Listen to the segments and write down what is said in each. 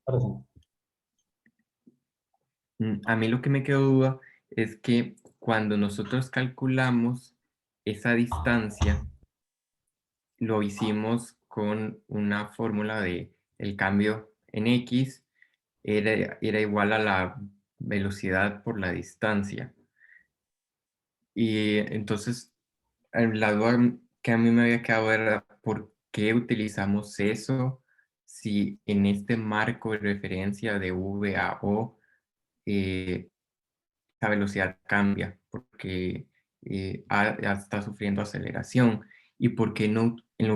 Ahora sí. A mí lo que me quedó duda es que cuando nosotros calculamos esa distancia, lo hicimos con una fórmula de el cambio en X era igual a la velocidad por la distancia. Y entonces, la duda que a mí me había quedado era por qué utilizamos eso si en este marco de referencia de V a O, eh, la velocidad cambia, porque A está sufriendo aceleración. ¿Y por qué no,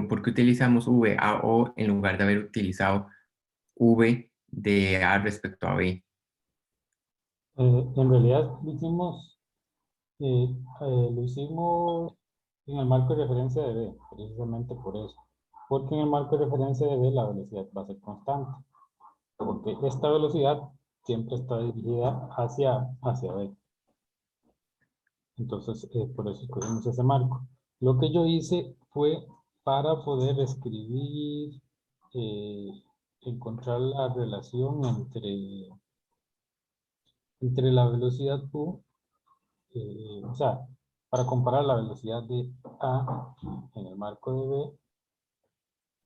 por qué utilizamos V a O en lugar de haber utilizado V de A respecto a B? En realidad eh, lo hicimos en el marco de referencia de B, precisamente por eso. Porque en el marco de referencia de B la velocidad va a ser constante. Porque esta velocidad siempre está dirigida hacia B. Entonces, por eso escogimos ese marco. Lo que yo hice fue para poder escribir, eh, encontrar la relación entre la velocidad U, o sea, para comparar la velocidad de A en el marco de B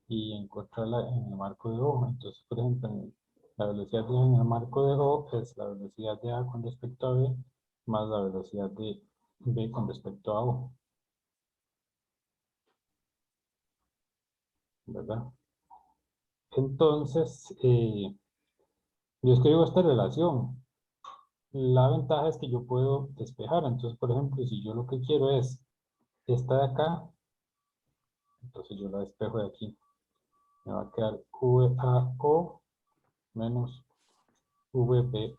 y encontrarla en el marco de O. Entonces, por ejemplo, la velocidad de en el marco de O es la velocidad de A con respecto a B más la velocidad de B con respecto a O, ¿verdad? Entonces, yo escribo esta relación. La ventaja es que yo puedo despejar. Entonces, por ejemplo, si yo lo que quiero es esta de acá, entonces yo la despejo de aquí. Me va a quedar VAO menos VB.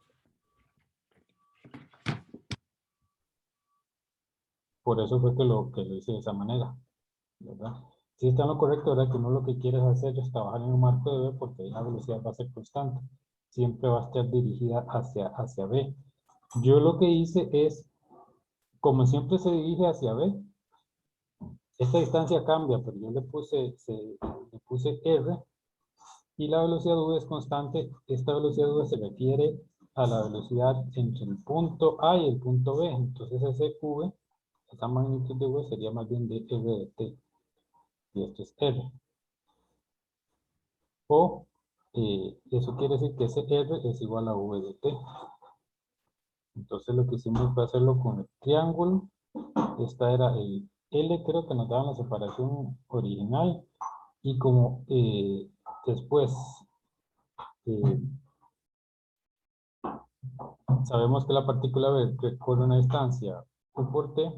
Por eso fue que lo hice de esa manera, ¿verdad? Si está en lo correcto, ¿verdad? Que uno lo que quiere hacer es trabajar en un marco de B porque ahí la velocidad va a ser constante. Siempre va a estar dirigida hacia B. Yo lo que hice es, como siempre se dirige hacia B, esta distancia cambia, pero yo le puse R y la velocidad V es constante. Esta velocidad V se refiere a la velocidad entre el punto A y el punto B. Entonces ese V, esa magnitud de V sería más bien de R de T. Y esto es R. O eso quiere decir que ese R es igual a V de T. Entonces lo que hicimos fue hacerlo con el triángulo. Esta era el L, creo que nos daba la separación original. Y como después eh, sabemos que la partícula B recorre una distancia U por T,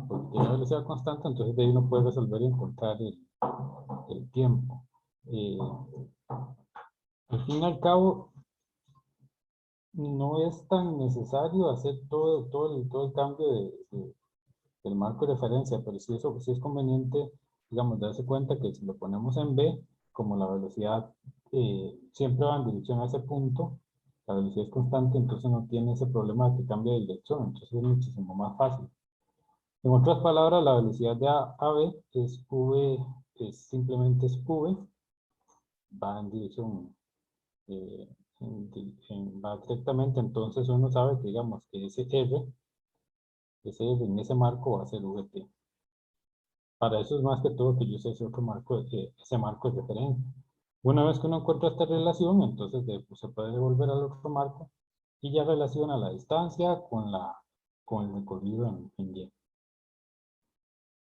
porque tiene velocidad constante, entonces de ahí uno puede resolver y encontrar el tiempo. Eh, al fin y al cabo, no es tan necesario hacer todo el cambio del marco de referencia, pero sí, eso, sí es conveniente, digamos, darse cuenta que si lo ponemos en B, como la velocidad siempre va en dirección a ese punto, la velocidad es constante, entonces no tiene ese problema de que cambie de dirección, entonces es muchísimo más fácil. En otras palabras, la velocidad de A a B es V, simplemente es V, va en dirección, eh, va directamente, entonces uno sabe que digamos que ese R en ese marco va a ser VT. Para eso es más que todo que yo sé ese otro marco, ese marco de referencia. Una vez que uno encuentra esta relación, entonces pues, se puede devolver al otro marco y ya relaciona la distancia con el recorrido en Y.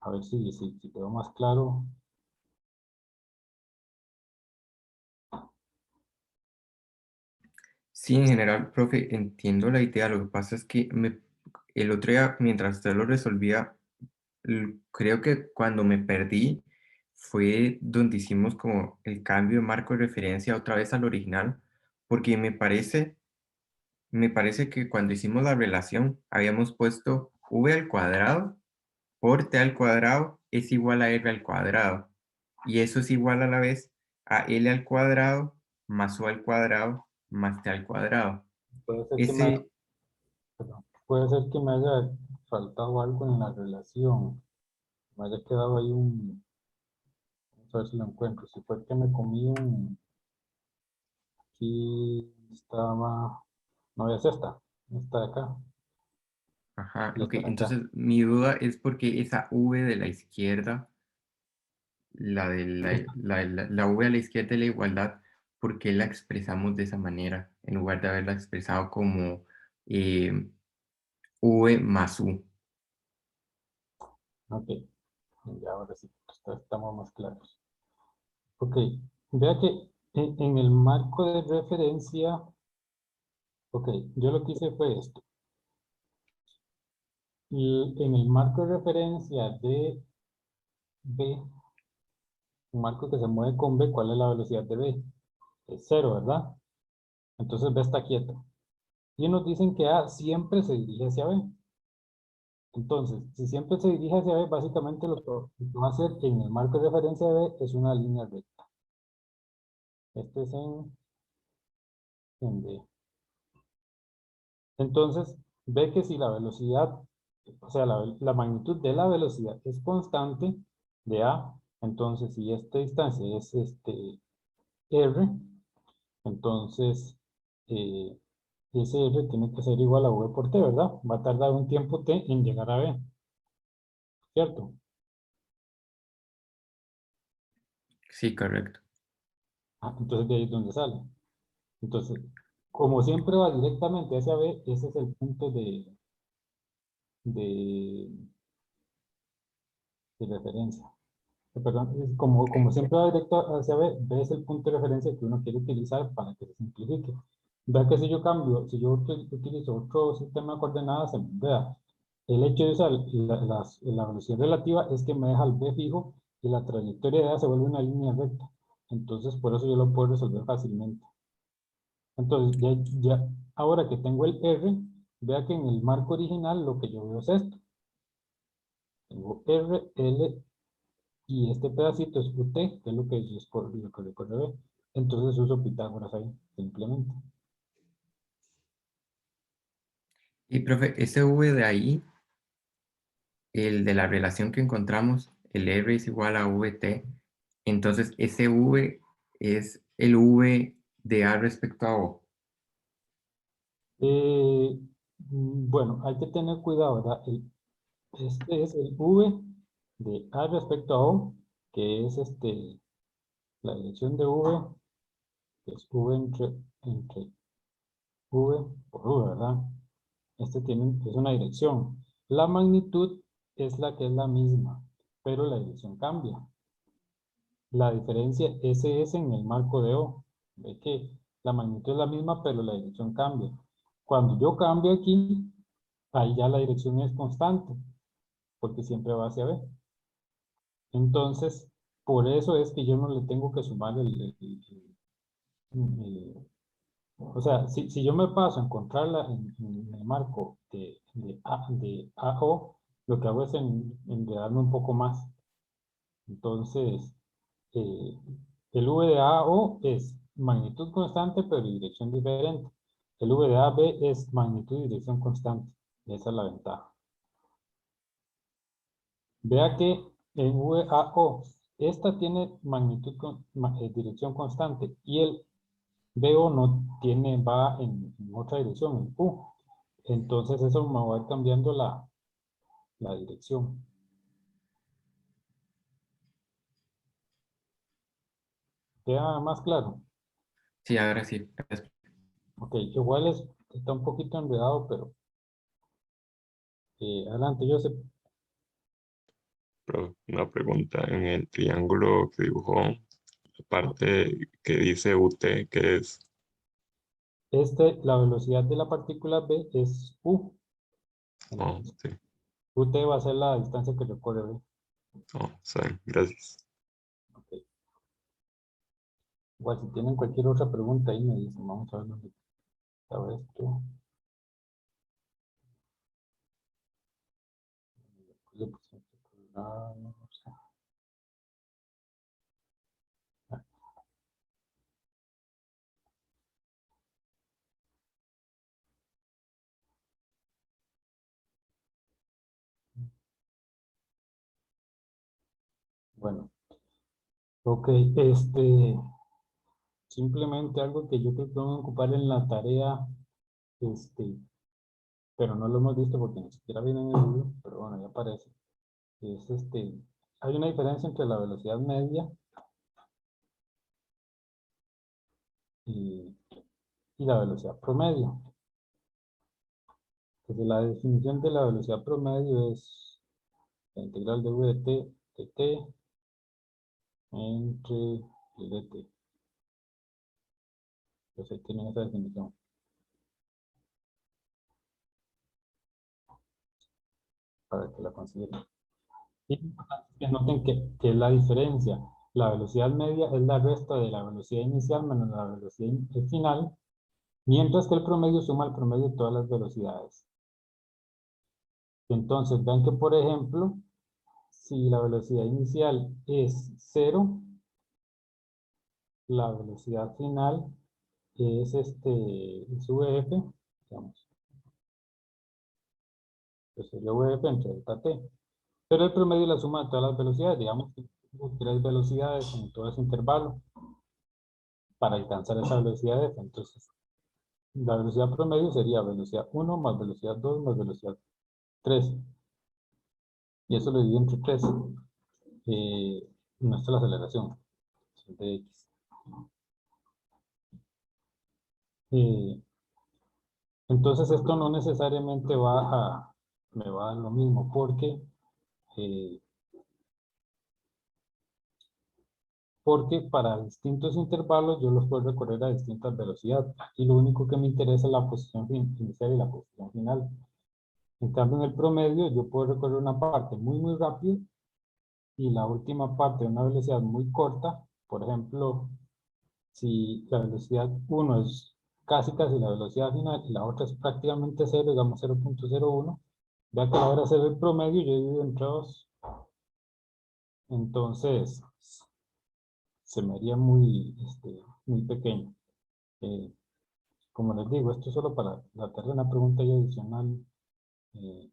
A ver si quedó más claro. Sí, en general, profe, entiendo la idea. Lo que pasa es que el otro día, mientras usted lo resolvía, creo que cuando me perdí fue donde hicimos como el cambio de marco de referencia otra vez al original, porque me parece que cuando hicimos la relación habíamos puesto v al cuadrado por t al cuadrado es igual a r al cuadrado. Y eso es igual a la vez a l al cuadrado más u al cuadrado más t al cuadrado. Puede ser que me, Ese, perdón, puede ser que me haya faltado algo en la relación. Me haya quedado ahí vamos a ver si lo encuentro. Si fue que me comí aquí estaba, no es esta de acá, Ajá, y ok. esta de acá. Entonces, mi duda es porque esa V de la izquierda, la de la V a la izquierda de la igualdad, ¿por qué la expresamos de esa manera en lugar de haberla expresado como eh, V más U? Ok, ya ahora sí, estamos más claros. Ok, vea que en el marco de referencia, ok, yo lo que hice fue esto. Y en el marco de referencia de B, un marco que se mueve con B, ¿cuál es la velocidad de B? Es cero, ¿verdad? Entonces B está quieto. Y nos dicen que A siempre se dirige hacia B. Entonces, si siempre se dirige hacia B, básicamente lo que va a hacer en el marco de referencia de B es una línea recta. Este es en B. Entonces, ve que si la velocidad, o sea, la magnitud de la velocidad es constante de A, entonces si esta distancia es R, entonces eh, ese R tiene que ser igual a V por T, ¿verdad? Va a tardar un tiempo T en llegar a B, ¿cierto? Sí, correcto. Entonces de ahí es donde sale. Entonces, como siempre va directamente hacia B, ese es el punto de, de referencia. Perdón, como siempre va directo hacia B, B es el punto de referencia que uno quiere utilizar para que se simplifique. Vea que si yo cambio, si yo utilizo otro sistema de coordenadas, vea, el hecho de usar la velocidad relativa es que me deja el B fijo y la trayectoria de A se vuelve una línea recta. Entonces, por eso yo lo puedo resolver fácilmente. Entonces, ahora que tengo el R, vea que en el marco original lo que yo veo es esto. Tengo R, L y este pedacito es UT, que es lo que recorre B. Entonces uso Pitágoras ahí, simplemente. Y profe, ese V de ahí, el de la relación que encontramos, el R es igual a VT, entonces ese V es el V de A respecto a O. Bueno, hay que tener cuidado, ¿verdad? Este es el V de A respecto a O, que es la dirección de V, que es V entre V por U, ¿verdad? Es una dirección. La magnitud es la que es la misma, pero la dirección cambia. La diferencia S en el marco de O. Ve que la magnitud es la misma, pero la dirección cambia. Cuando yo cambio aquí, ahí ya la dirección es constante, porque siempre va hacia B. Entonces, por eso es que yo no le tengo que sumar el- o sea, si yo me paso a encontrarla en el marco de AO, lo que hago es enredarme un poco más. Entonces, eh, el V de AO es magnitud constante, pero dirección diferente. El V de AB es magnitud y dirección constante. Esa es la ventaja. Vea que en VAO, esta tiene dirección constante y el BO no tiene, va en otra dirección, en U. Entonces eso me va a ir cambiando la dirección. ¿Queda más claro? Sí, ahora sí. Ok, igual está un poquito enredado, pero adelante, yo sé. Pero una pregunta, en el triángulo que dibujó, la parte que dice UT, que es, La velocidad de la partícula B es U. oh, Entonces, sí, UT va a ser la distancia que recorre B. oh, saben, gracias. Ok. Igual, si tienen cualquier otra pregunta ahí me dicen, vamos a ver dónde estaba esto. Le puse este programa, no sé. Ah, bueno, ok, simplemente algo que yo creo que vamos a ocupar en la tarea, pero no lo hemos visto porque ni siquiera viene en el libro, pero bueno, ya aparece. Es hay una diferencia entre la velocidad media y, y la velocidad promedio. Entonces, la definición de la velocidad promedio es la integral de v de t de t entre y de t. Entonces, tienen esa definición. Para que la consideren. Y que noten que es la diferencia. La velocidad media es la resta de la velocidad inicial menos la velocidad final, mientras que el promedio suma el promedio de todas las velocidades. Entonces, ven que, por ejemplo, si la velocidad inicial es 0, la velocidad final es es VF, digamos, pues sería VF entre delta t. Pero el promedio es la suma de todas las velocidades, digamos que tengo 3 velocidades en todo ese intervalo para alcanzar esa velocidad F. Entonces, la velocidad promedio sería velocidad 1 más velocidad 2 más velocidad 3. Y eso lo divido entre 3. No está la aceleración, es de X. Eh, entonces esto no necesariamente me va a dar lo mismo, eh, porque para distintos intervalos yo los puedo recorrer a distintas velocidades. Aquí lo único que me interesa es la posición inicial y la posición final. En cambio, en el promedio yo puedo recorrer una parte muy rápido y la última parte a una velocidad muy corta. Por ejemplo, si la velocidad 1 es casi la velocidad final y la otra es prácticamente 0, digamos 0.01, vea que a la hora de hacer el promedio yo divido entre 2. Entonces, se me haría muy pequeño. Eh, como les digo, esto es solo para la tercera pregunta y adicional. eh,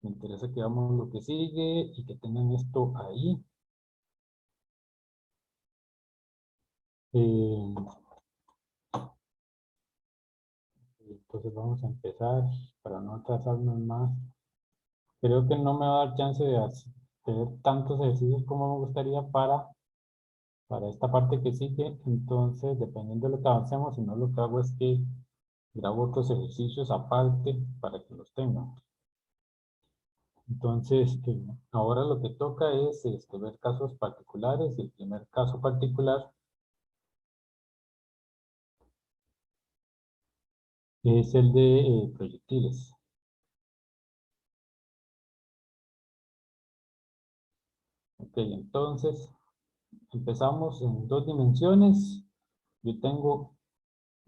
Me interesa que veamos lo que sigue y que tengan esto ahí. Eh, entonces vamos a empezar para no atrasarnos más. Creo que no me va a dar chance de hacer tantos ejercicios como me gustaría para esta parte que sigue. Entonces, dependiendo de lo que avancemos, si no, lo que hago es que grabo otros ejercicios aparte para que los tengan. Entonces, ahora lo que toca es ver casos particulares. Y el primer caso particular es el de proyectiles. Ok, entonces empezamos en 2 dimensiones. Yo tengo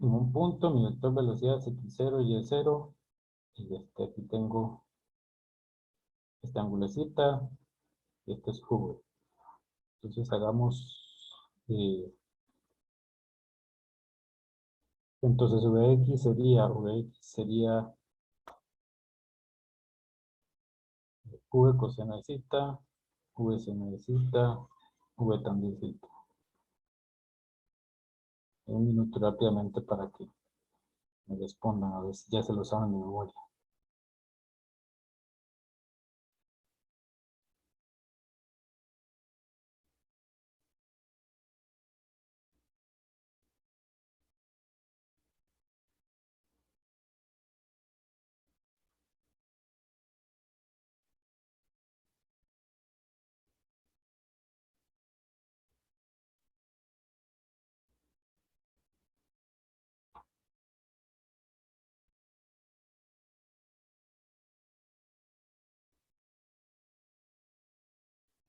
en un punto mi vector velocidad es x0 y y0. Y aquí tengo esta angulecita y este es v. Entonces hagamos, entonces vx sería v coseno de zeta, v seno de zeta, v tan de zeta. Un minuto rápidamente para que me respondan, a ver si ya se lo saben de memoria.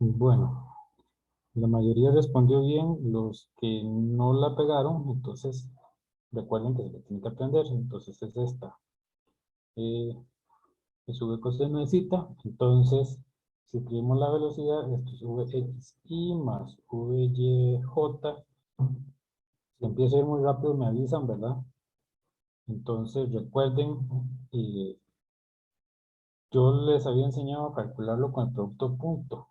Bueno, la mayoría respondió bien, los que no la pegaron, entonces recuerden que se le tiene que aprender, entonces es esta. Es v coseno de zeta, entonces si escribimos la velocidad, esto es vxi más vyj. Si empieza a ir muy rápido me avisan, ¿verdad? Entonces recuerden, yo les había enseñado a calcularlo con el producto punto.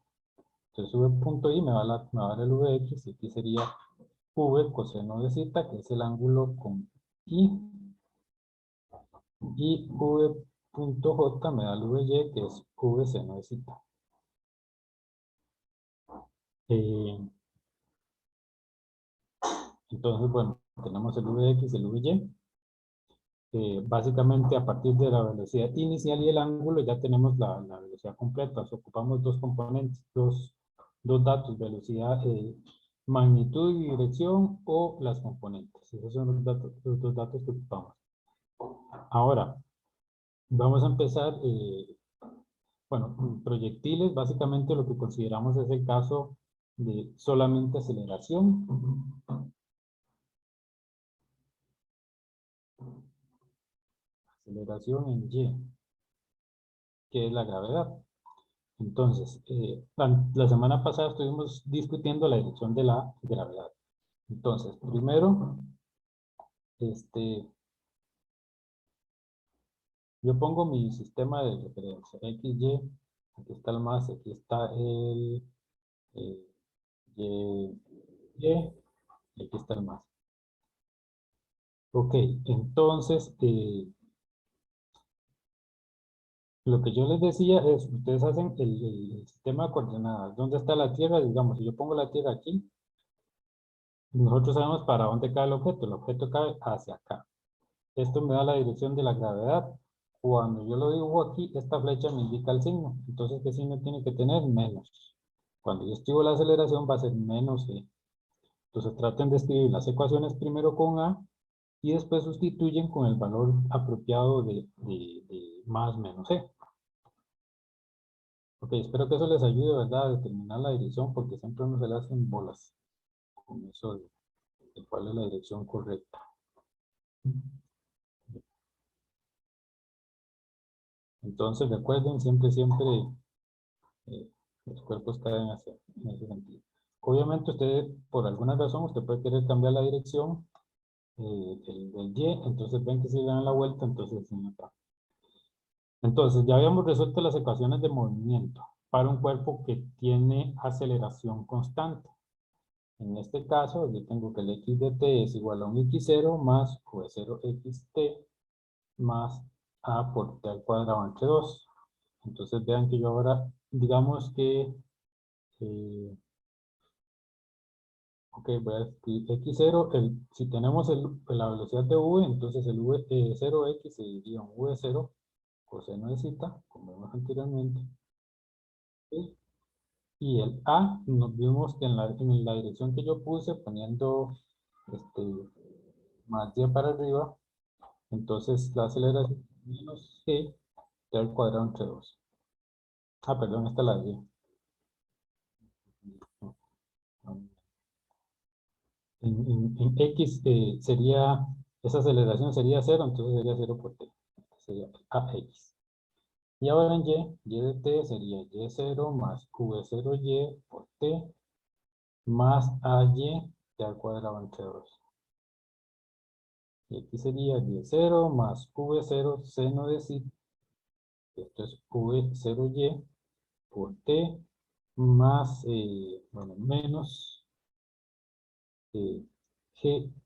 Entonces v punto i me va a dar el vx y aquí sería V coseno de zeta, que es el ángulo con I, y V punto J me da el VY, que es V seno de zeta. Entonces, bueno, tenemos el Vx y el Vy. Básicamente, a partir de la velocidad inicial y el ángulo, ya tenemos la velocidad completa. O sea, ocupamos dos componentes, dos datos, velocidad, magnitud y dirección, o las componentes. Esos son los dos datos que ocupamos. Ahora, vamos a empezar, bueno, proyectiles, básicamente lo que consideramos es el caso de solamente aceleración. Aceleración en Y, que es la gravedad. Entonces, la semana pasada estuvimos discutiendo la dirección de la gravedad. Entonces, primero, yo pongo mi sistema de referencia, X, Y, aquí está el más, aquí está el Y, y aquí está el más. Ok, entonces, lo que yo les decía es, ustedes hacen el sistema de coordenadas. ¿Dónde está la Tierra? Digamos, si yo pongo la Tierra aquí, nosotros sabemos para dónde cae el objeto. El objeto cae hacia acá. Esto me da la dirección de la gravedad. Cuando yo lo dibujo aquí, esta flecha me indica el signo. Entonces, ¿qué signo tiene que tener? Menos. Cuando yo escribo la aceleración va a ser menos e. Entonces traten de escribir las ecuaciones primero con A y después sustituyen con el valor apropiado de más menos e. Ok, espero que eso les ayude, ¿verdad? A determinar la dirección porque siempre uno se le hacen bolas con eso de cuál es la dirección correcta. Entonces recuerden, siempre los cuerpos caen hacia en ese sentido. Obviamente usted, por alguna razón, usted puede querer cambiar la dirección del Y, entonces ven que si dan la vuelta, entonces sí, acá. Entonces ya habíamos resuelto las ecuaciones de movimiento para un cuerpo que tiene aceleración constante. En este caso, yo tengo que el x de t es igual a un x0 más v0xt más a por t al cuadrado entre 2. Entonces vean que yo ahora, digamos que, ok, voy a escribir x0, si tenemos la velocidad de v, entonces el v0x sería un v0 coseno de zeta, como vimos anteriormente. ¿Sí? Y el a, nos vimos que en la dirección que yo puse, poniendo más y para arriba, entonces la aceleración menos g t al cuadrado entre 2. Ah, perdón, esta es la y. En X sería, esa aceleración sería 0, entonces sería 0 por t. Sería AX. Y ahora en y de t sería y0 más v0y por t más AY t al cuadrado entre 2. Y aquí sería y0 más v0 seno de zeta. Esto es v0y por t más, bueno, menos g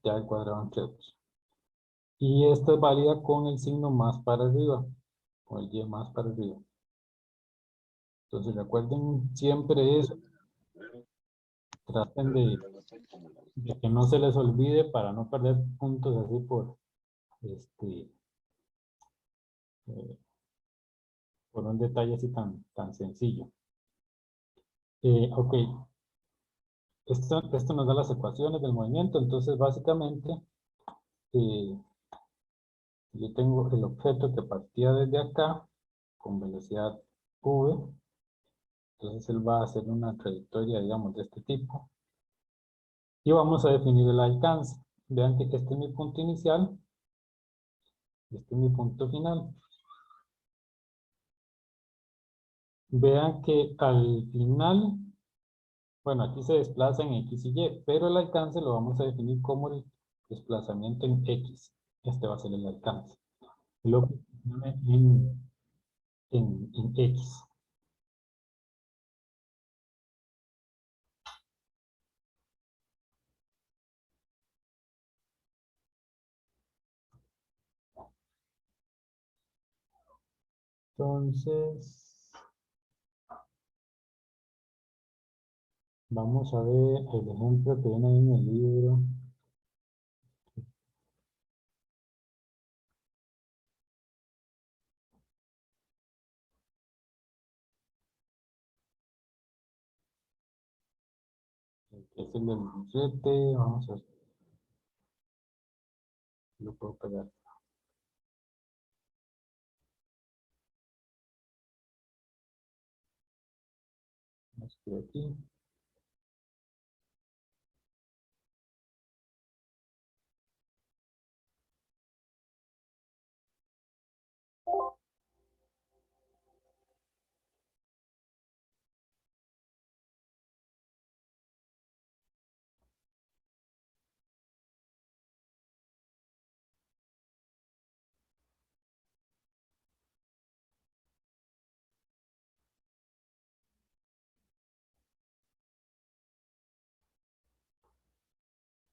t al cuadrado entre 2. Y esto es válida con el signo más para arriba, con el y más para arriba. Entonces recuerden siempre eso, traten de que no se les olvide para no perder puntos así eh, por un detalle así tan sencillo. Ok, esto nos da las ecuaciones del movimiento, entonces básicamente yo tengo el objeto que partía desde acá con velocidad v, entonces él va a hacer una trayectoria, digamos, de este tipo. Y vamos a definir el alcance. Vean que este es mi punto inicial, este es mi punto final. Vean que al final, bueno, aquí se desplaza en X y Y, pero el alcance lo vamos a definir como el desplazamiento en X. Este va a ser el alcance. Lo en X. Entonces, vamos a ver el ejemplo que viene ahí en el libro. Es el del billete. Vamos a ver si lo puedo pegar. Estoy aquí.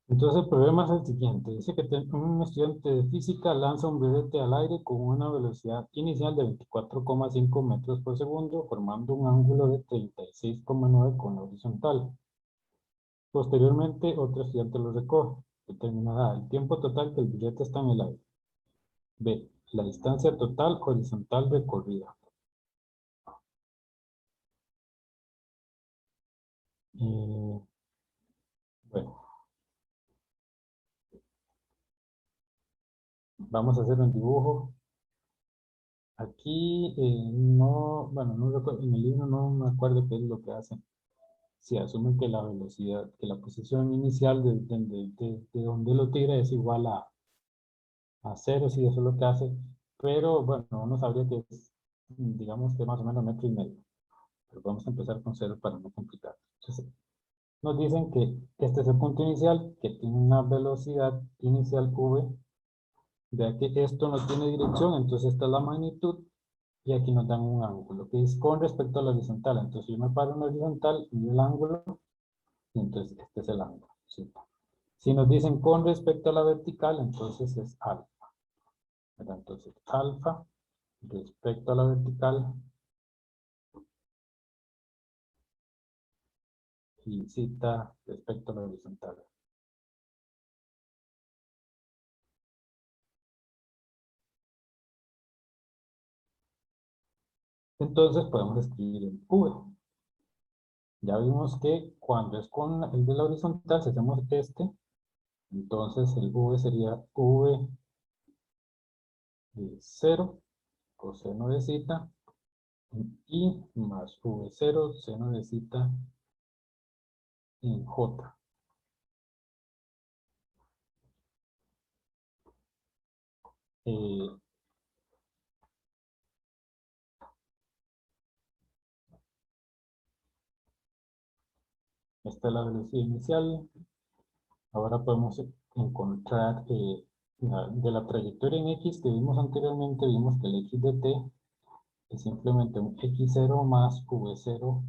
Entonces el problema es el siguiente. Dice que un estudiante de física lanza un birrete al aire con una velocidad inicial de 24,5 metros por segundo, formando un ángulo de 36,9 con la horizontal. Posteriormente, otro estudiante lo recoge. Determinará el tiempo total que el billete está en el aire. B. La distancia total horizontal recorrida. Bueno, vamos a hacer un dibujo. Aquí no, bueno, no recuerdo, en el libro no me acuerdo qué es lo que hacen. Si asumen que la velocidad, que la posición inicial de donde lo tira es igual a cero, si eso es lo que hace. Pero bueno, uno sabría que es, digamos que más o menos metro y medio. Pero vamos a empezar con cero para no complicar. Entonces, nos dicen que este es el punto inicial, que tiene una velocidad inicial v. Vea que esto no tiene dirección, entonces esta es la magnitud. Y aquí nos dan un ángulo, que es con respecto a la horizontal. Entonces yo me paro en la horizontal y el ángulo, y entonces este es el ángulo. ¿Sí? Si nos dicen con respecto a la vertical, entonces es alfa. ¿Verdad? Entonces alfa respecto a la vertical y zeta respecto a la horizontal. Entonces podemos escribir en V. Ya vimos que cuando es con el de la horizontal, si hacemos este, entonces el V sería V de 0, coseno de zeta, y más V0 seno de zeta en J. Eh, Esta es la velocidad inicial. Ahora podemos encontrar de la trayectoria en X que vimos anteriormente, vimos que el X de t es simplemente un X0 más V0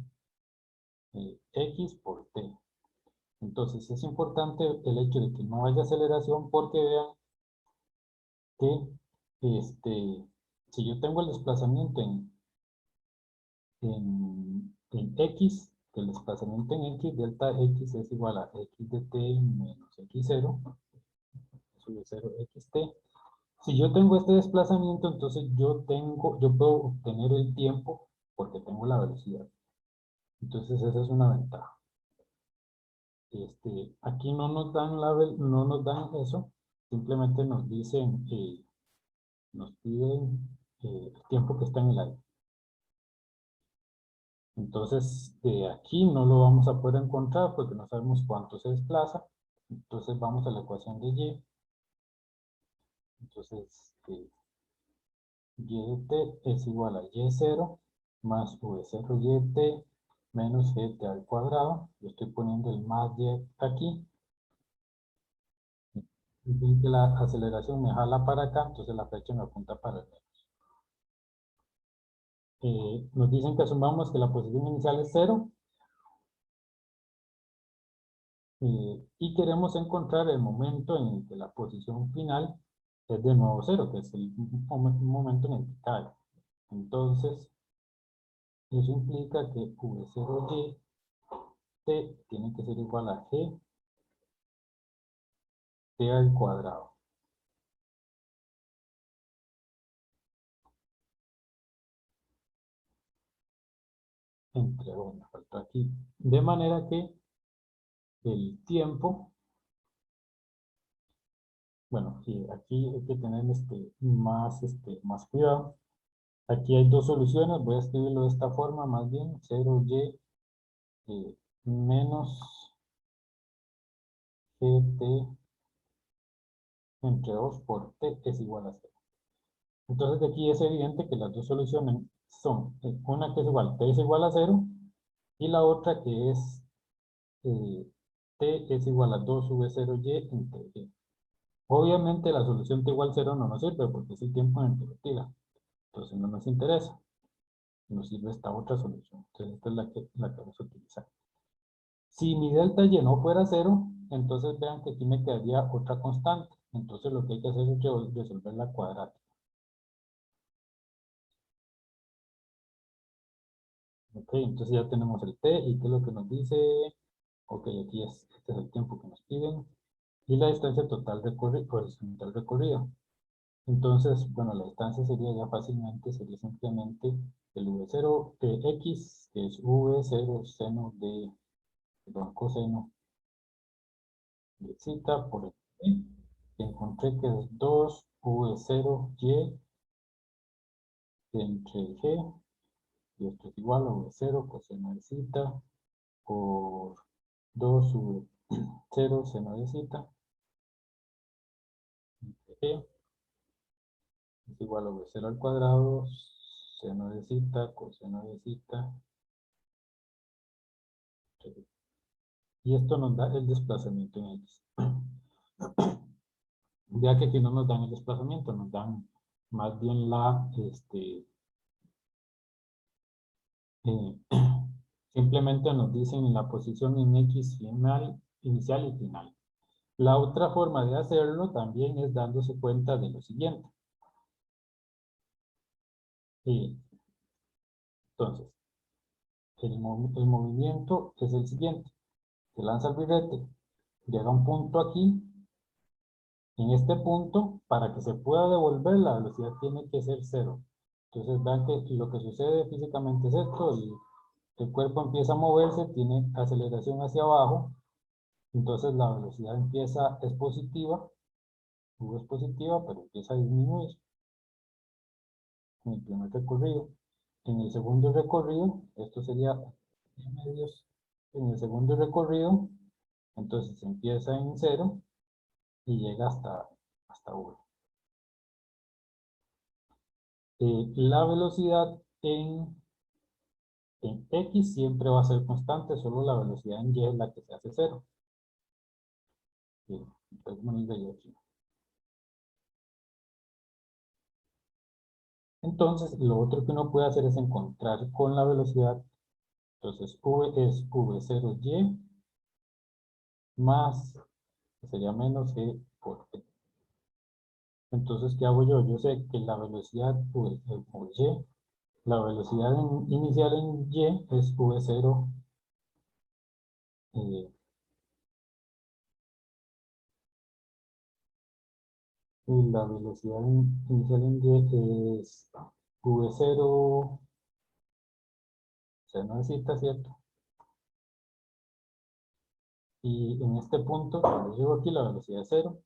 X por t. Entonces es importante el hecho de que no haya aceleración porque vean que si yo tengo el desplazamiento en X, que el desplazamiento en X, delta X es igual a X de t menos X0, sube 0 xt. Si yo tengo este desplazamiento, entonces yo puedo obtener el tiempo porque tengo la velocidad. Entonces esa es una ventaja. Aquí no nos dan no nos dan eso, simplemente nos dicen, nos piden el tiempo que está en el aire. Entonces aquí no lo vamos a poder encontrar porque no sabemos cuánto se desplaza. Entonces vamos a la ecuación de y. Entonces y de t es igual a y0 más v0 y de t menos gt al cuadrado. Yo estoy poniendo el más y aquí. Y que la aceleración me jala para acá, entonces la flecha me apunta para el menos. Nos dicen que asumamos que la posición inicial es 0 y queremos encontrar el momento en el que la posición final es de nuevo 0, que es el momento en el que cae. Entonces, eso implica que V0y t tiene que ser igual a g t al cuadrado. Entre, bueno, me faltó aquí. De manera que el tiempo, bueno, y aquí hay que tener más cuidado. Aquí hay dos soluciones, voy a escribirlo de esta forma, más bien, 0y menos gt entre 2 por t es igual a 0. Entonces de aquí es evidente que las dos soluciones son, una que es igual, t es igual a 0, y la otra que es eh, t es igual a 2v0y entre g. Obviamente la solución t igual 0 no nos sirve porque es el tiempo en el que lo tira. Entonces no nos interesa. Nos sirve esta otra solución. Entonces esta es la que vamos a utilizar. Si mi delta y no fuera 0, entonces vean que aquí me quedaría otra constante. Entonces lo que hay que hacer es resolver la cuadrática. Ok, entonces ya tenemos el t y qué es lo que nos dice. Ok, aquí este es el tiempo que nos piden. Y la distancia total recorrida. Entonces, bueno, la distancia sería ya fácilmente, sería simplemente el v0 de x, que es v0 seno de, perdón, coseno de zeta por el t, que encontré que es 2v0y entre g, y esto es igual a v0 coseno de zeta por 2v0 seno de zeta entre g, es igual a v0 al cuadrado, seno de zeta, coseno de zeta, entre g. Y esto nos da el desplazamiento en X. Ya que aquí no nos dan el desplazamiento, nos dan más bien eh, simplemente nos dicen la posición en X inicial y final. La otra forma de hacerlo también es dándose cuenta de lo siguiente. Entonces, el movimiento es el siguiente. Se lanza el birrete, llega a un punto aquí. En este punto, para que se pueda devolver, la velocidad tiene que ser cero. Entonces vean que lo que sucede físicamente es esto, el cuerpo empieza a moverse, tiene aceleración hacia abajo, entonces la velocidad es positiva, V es positiva, pero empieza a disminuir en el primer recorrido. En el segundo recorrido, esto sería medios, en el segundo recorrido, entonces empieza en cero y llega hasta V. La velocidad en X siempre va a ser constante, solo la velocidad en Y es la que se hace cero. Bien, entonces vamos a ir aquí. Entonces, lo otro que uno puede hacer es encontrar con la velocidad. Entonces, V es V0Y más, que sería menos G por T. Entonces, ¿qué hago yo? Yo sé que la velocidad por Y, la velocidad inicial en Y es V0 y la velocidad inicial en Y es V0, se necesita, ¿cierto? Y en este punto, cuando llego aquí, la velocidad es 0.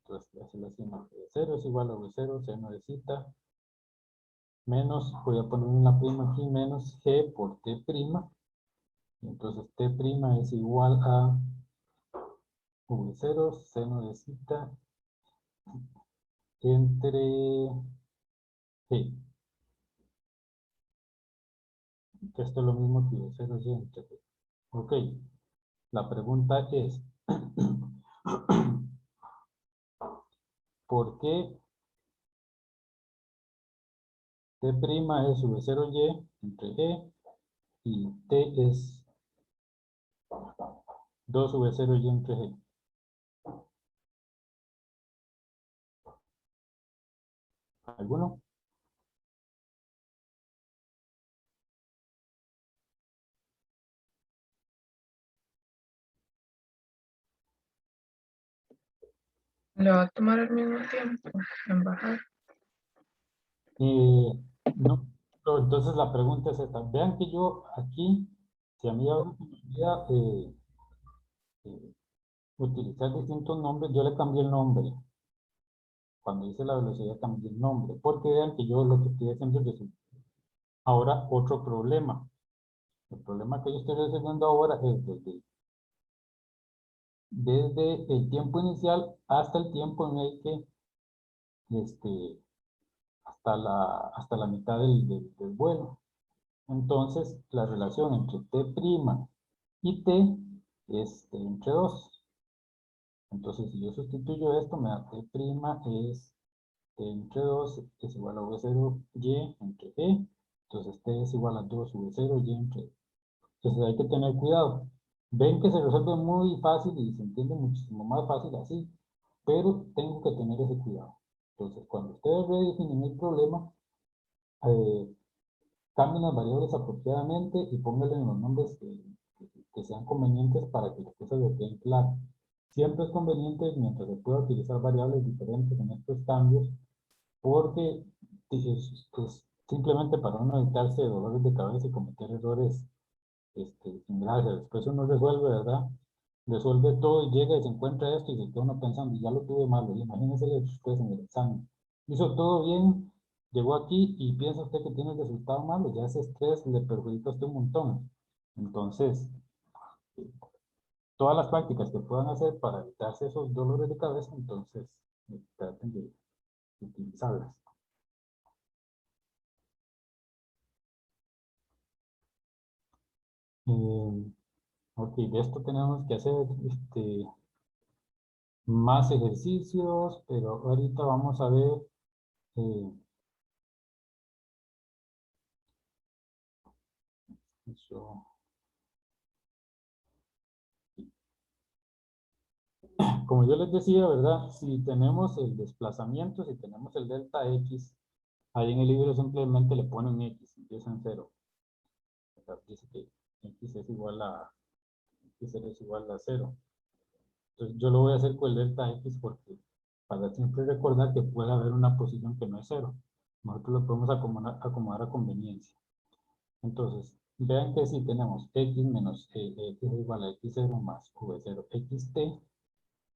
Entonces, ya se lo decimos que 0 es igual a V0, seno de zeta, menos, voy a poner una prima aquí, menos G por T'. Entonces, T' es igual a V0, seno de zeta, entre G. Esto es lo mismo que V0 y entre G. Ok, la pregunta es, ¿por qué T' es V0y entre G y T es 2V0y entre G? ¿Alguno? ¿Le va a tomar al mismo tiempo en bajar? No, pero entonces la pregunta es esta. Vean que yo aquí, si a mí ahora se me olvida eh, utilizar distintos nombres, yo le cambié el nombre. Cuando hice la velocidad cambié el nombre, porque vean que yo lo que estoy haciendo es resolver. Ahora otro problema. El problema que yo estoy resolviendo ahora es desde el tiempo inicial hasta el tiempo en el que, hasta la mitad del vuelo. Entonces, la relación entre T' y T es T entre 2. Entonces, si yo sustituyo esto, me da T' es T entre 2 es igual a V0Y entre E. Entonces, T es igual a 2 V0Y entre E. Entonces, hay que tener cuidado. Ven que se resuelve muy fácil y se entiende muchísimo más fácil así, pero tengo que tener ese cuidado. Entonces, cuando ustedes redefinen el problema, eh, cambien las variables apropiadamente y pónganle los nombres que sean convenientes para que las cosas les queden claras. Siempre es conveniente, mientras se pueda utilizar variables diferentes en estos cambios, porque es simplemente para uno evitarse dolores de cabeza y cometer errores sin gracia. Después uno resuelve, ¿verdad? Resuelve todo y llega y se encuentra esto y se queda uno pensando, ya lo tuve malo. Imagínense ustedes en el examen. Hizo todo bien, llegó aquí y piensa usted que tiene el resultado malo, ya ese estrés le perjudica a usted un montón. Entonces, todas las prácticas que puedan hacer para evitarse esos dolores de cabeza, entonces traten de utilizarlas. Ok, de esto tenemos que hacer más ejercicios, pero ahorita vamos a ver eh, eso. Como yo les decía, ¿verdad? Si tenemos el desplazamiento, si tenemos el delta X, ahí en el libro simplemente le ponen X, empieza en 0. Dice que X es igual a, X es igual a 0. Entonces yo lo voy a hacer con el delta X porque para siempre recordar que puede haber una posición que no es 0. Nosotros lo podemos acomodar a conveniencia. Entonces, vean que si tenemos X menos X es igual a X0 más V0 XT,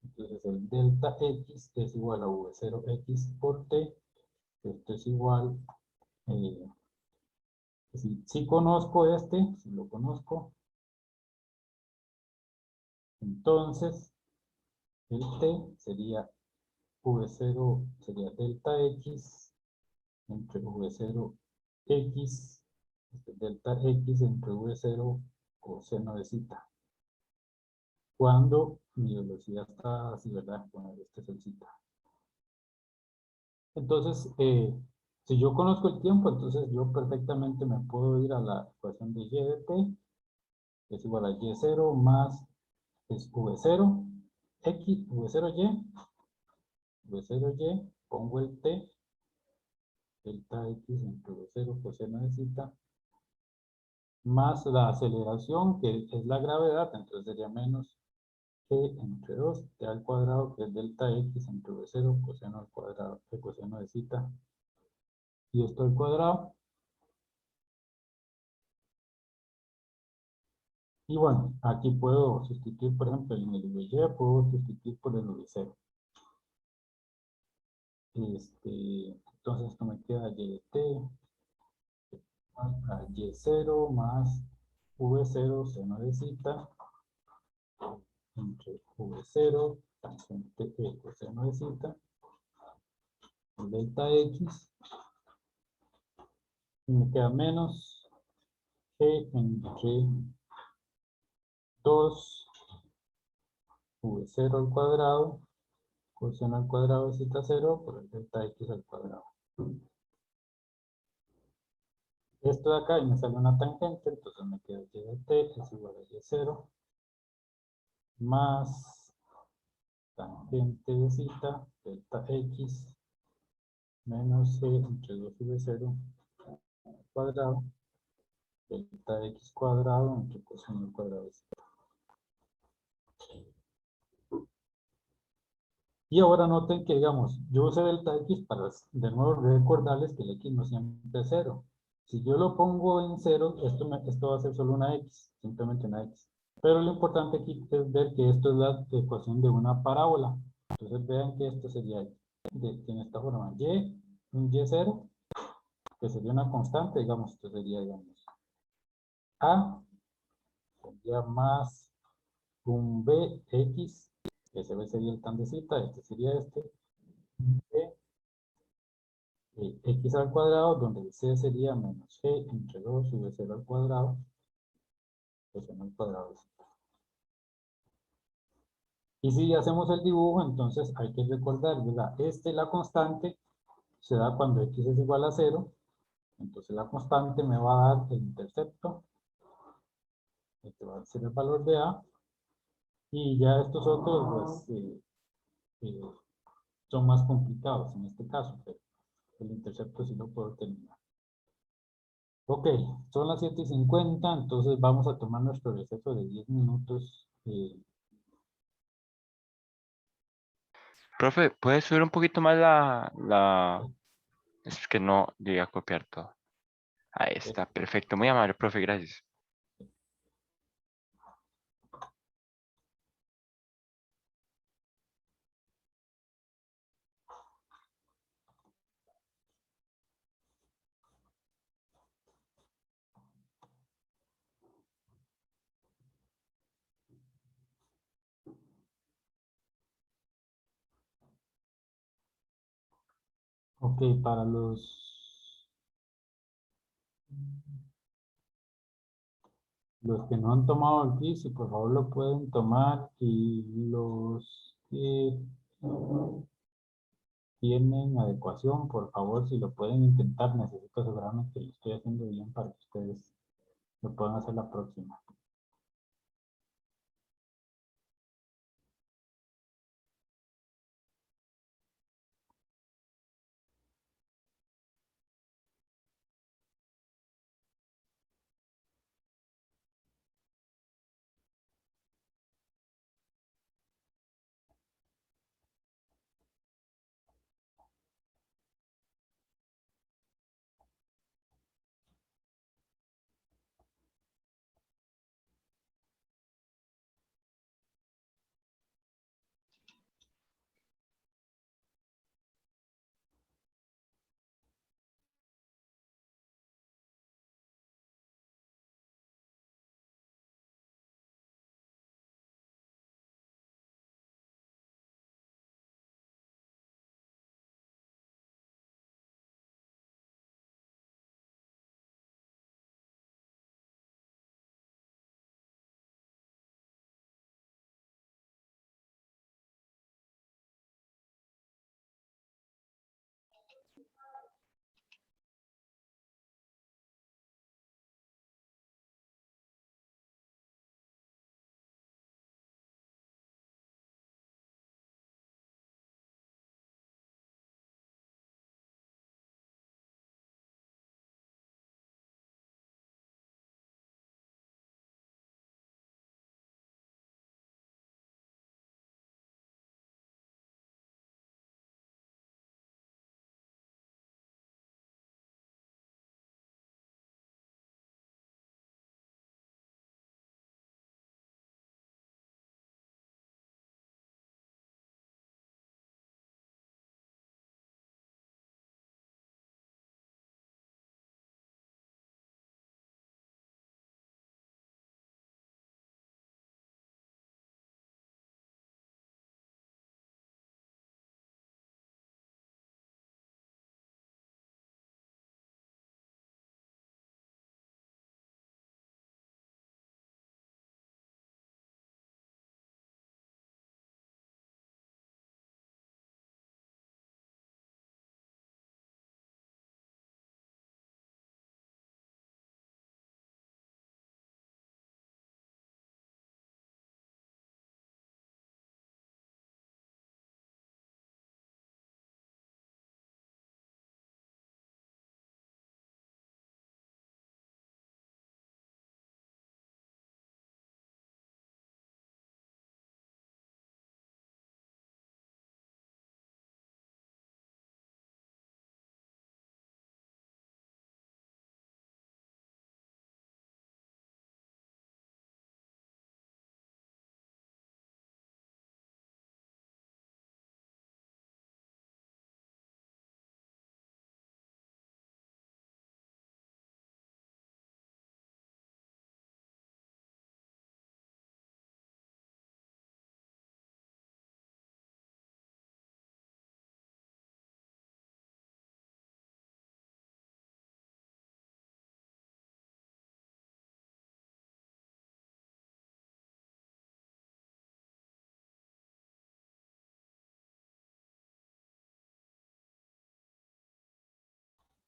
entonces el delta X es igual a V0X por T. Esto es igual, si conozco si lo conozco, entonces el T sería V0, sería delta X entre V0X, delta X entre V0 coseno de zeta. Cuando mi velocidad está así, ¿verdad? Bueno, este es el zeta. Entonces, si yo conozco el tiempo, entonces yo perfectamente me puedo ir a la ecuación de y de t, es igual a y0 más es v0, x, v0y, v0y, pongo el t, delta x entre v0 coseno de zeta, más la aceleración, que es la gravedad, entonces sería menos g entre 2, t al cuadrado, que es delta x entre v0 coseno al cuadrado, de coseno de zeta, y esto al cuadrado. Y bueno, aquí puedo sustituir, por ejemplo, en el VY, puedo sustituir por el V0. Entonces esto me queda y de t a y0 más v0 seno de zeta entre v0 tangente e coseno de zeta delta x, y me queda menos g entre 2 v0 al cuadrado coseno al cuadrado de zeta 0 por el delta x al cuadrado. Esto de acá y me sale una tangente, entonces me queda y de t es igual a y0 más tangente de zeta delta x menos c entre 2 v0 al cuadrado delta x cuadrado entre coseno al cuadrado de zeta. Y ahora noten que, digamos, yo usé delta x para de nuevo recordarles que el x no siempre es cero. Si yo lo pongo en cero, esto va a ser solo una x, simplemente una x. Pero lo importante aquí es ver que esto es la ecuación de una parábola. Entonces vean que esto sería en esta forma, un y0, que sería una constante, digamos, esto sería, digamos, a sería más un bx, que ese b sería el tan de cita, este sería este, b x al cuadrado, donde el c sería menos g entre 2 sube 0 al cuadrado, pues en el cuadrado de cita. Y si hacemos el dibujo, entonces hay que recordar, ¿verdad? La constante, se da cuando x es igual a 0, entonces la constante me va a dar el intercepto, este va a ser el valor de a, y ya estos otros, pues, eh, son más complicados en este caso, pero el intercepto sí lo puedo terminar. Ok, son las 7:50, entonces vamos a tomar nuestro receso de 10 minutos. Profe, ¿puede subir un poquito más la... Es que no llegué a copiar todo. Ahí está, perfecto. Muy amable, profe, gracias. Ok, para los que no han tomado el quiz, si por favor lo pueden tomar, y los que tienen adecuación, por favor, si lo pueden intentar, necesito asegurarme que lo estoy haciendo bien para que ustedes lo puedan hacer la próxima.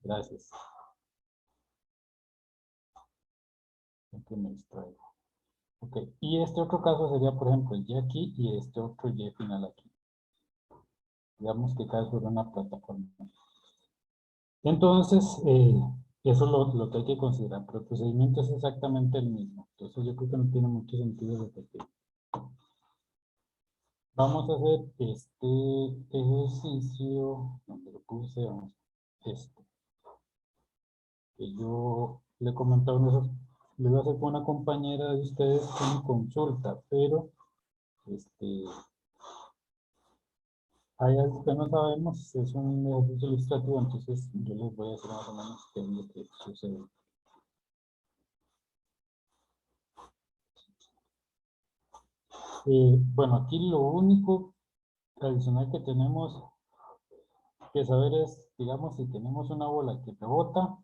Gracias. Siempre me distraigo. Ok, y este otro caso sería, por ejemplo, el Y aquí y este otro Y final aquí. Digamos que cae sobre una plataforma. Entonces, eso es lo que hay que considerar, pero el procedimiento es exactamente el mismo. Entonces, yo creo que no tiene mucho sentido repetir. Vamos a hacer este ejercicio, donde lo puse, vamos, este, que yo le comentaba, lo iba a hacer con una compañera de ustedes en consulta, pero hay algo que no sabemos, es un ejercicio ilustrativo, entonces yo les voy a decir más o menos qué es lo que sucede. Bueno, aquí lo único tradicional que tenemos que saber es, digamos, si tenemos una bola que rebota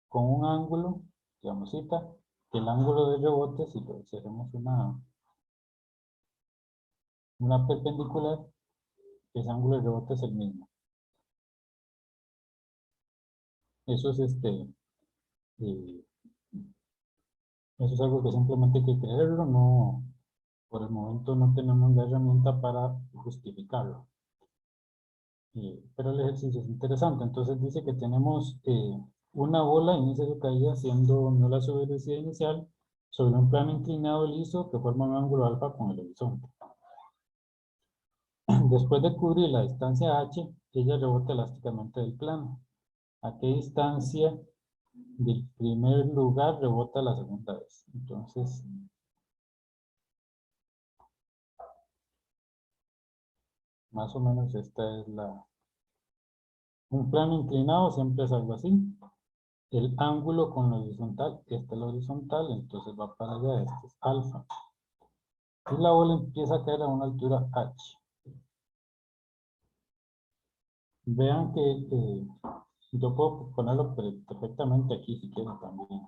con un ángulo, digamos, cita, que el ángulo de rebote, si hacemos una perpendicular, ese ángulo de rebote es el mismo. Eso es eh, eso es algo que simplemente hay que creerlo, no, por el momento no tenemos la herramienta para justificarlo. Pero el ejercicio es interesante, entonces dice que tenemos una bola inicia su caída siendo nula su velocidad inicial sobre un plano inclinado liso que forma un ángulo alfa con el horizonte. Después de cubrir la distancia h, ella rebota elásticamente del plano. ¿A qué distancia del primer lugar rebota la segunda vez? Entonces, más o menos esta es un plano inclinado siempre es algo así. El ángulo con la horizontal, esta es la horizontal, entonces va para allá, este es alfa. Y la bola empieza a caer a una altura h. Vean que yo puedo ponerlo perfectamente aquí si quiero también.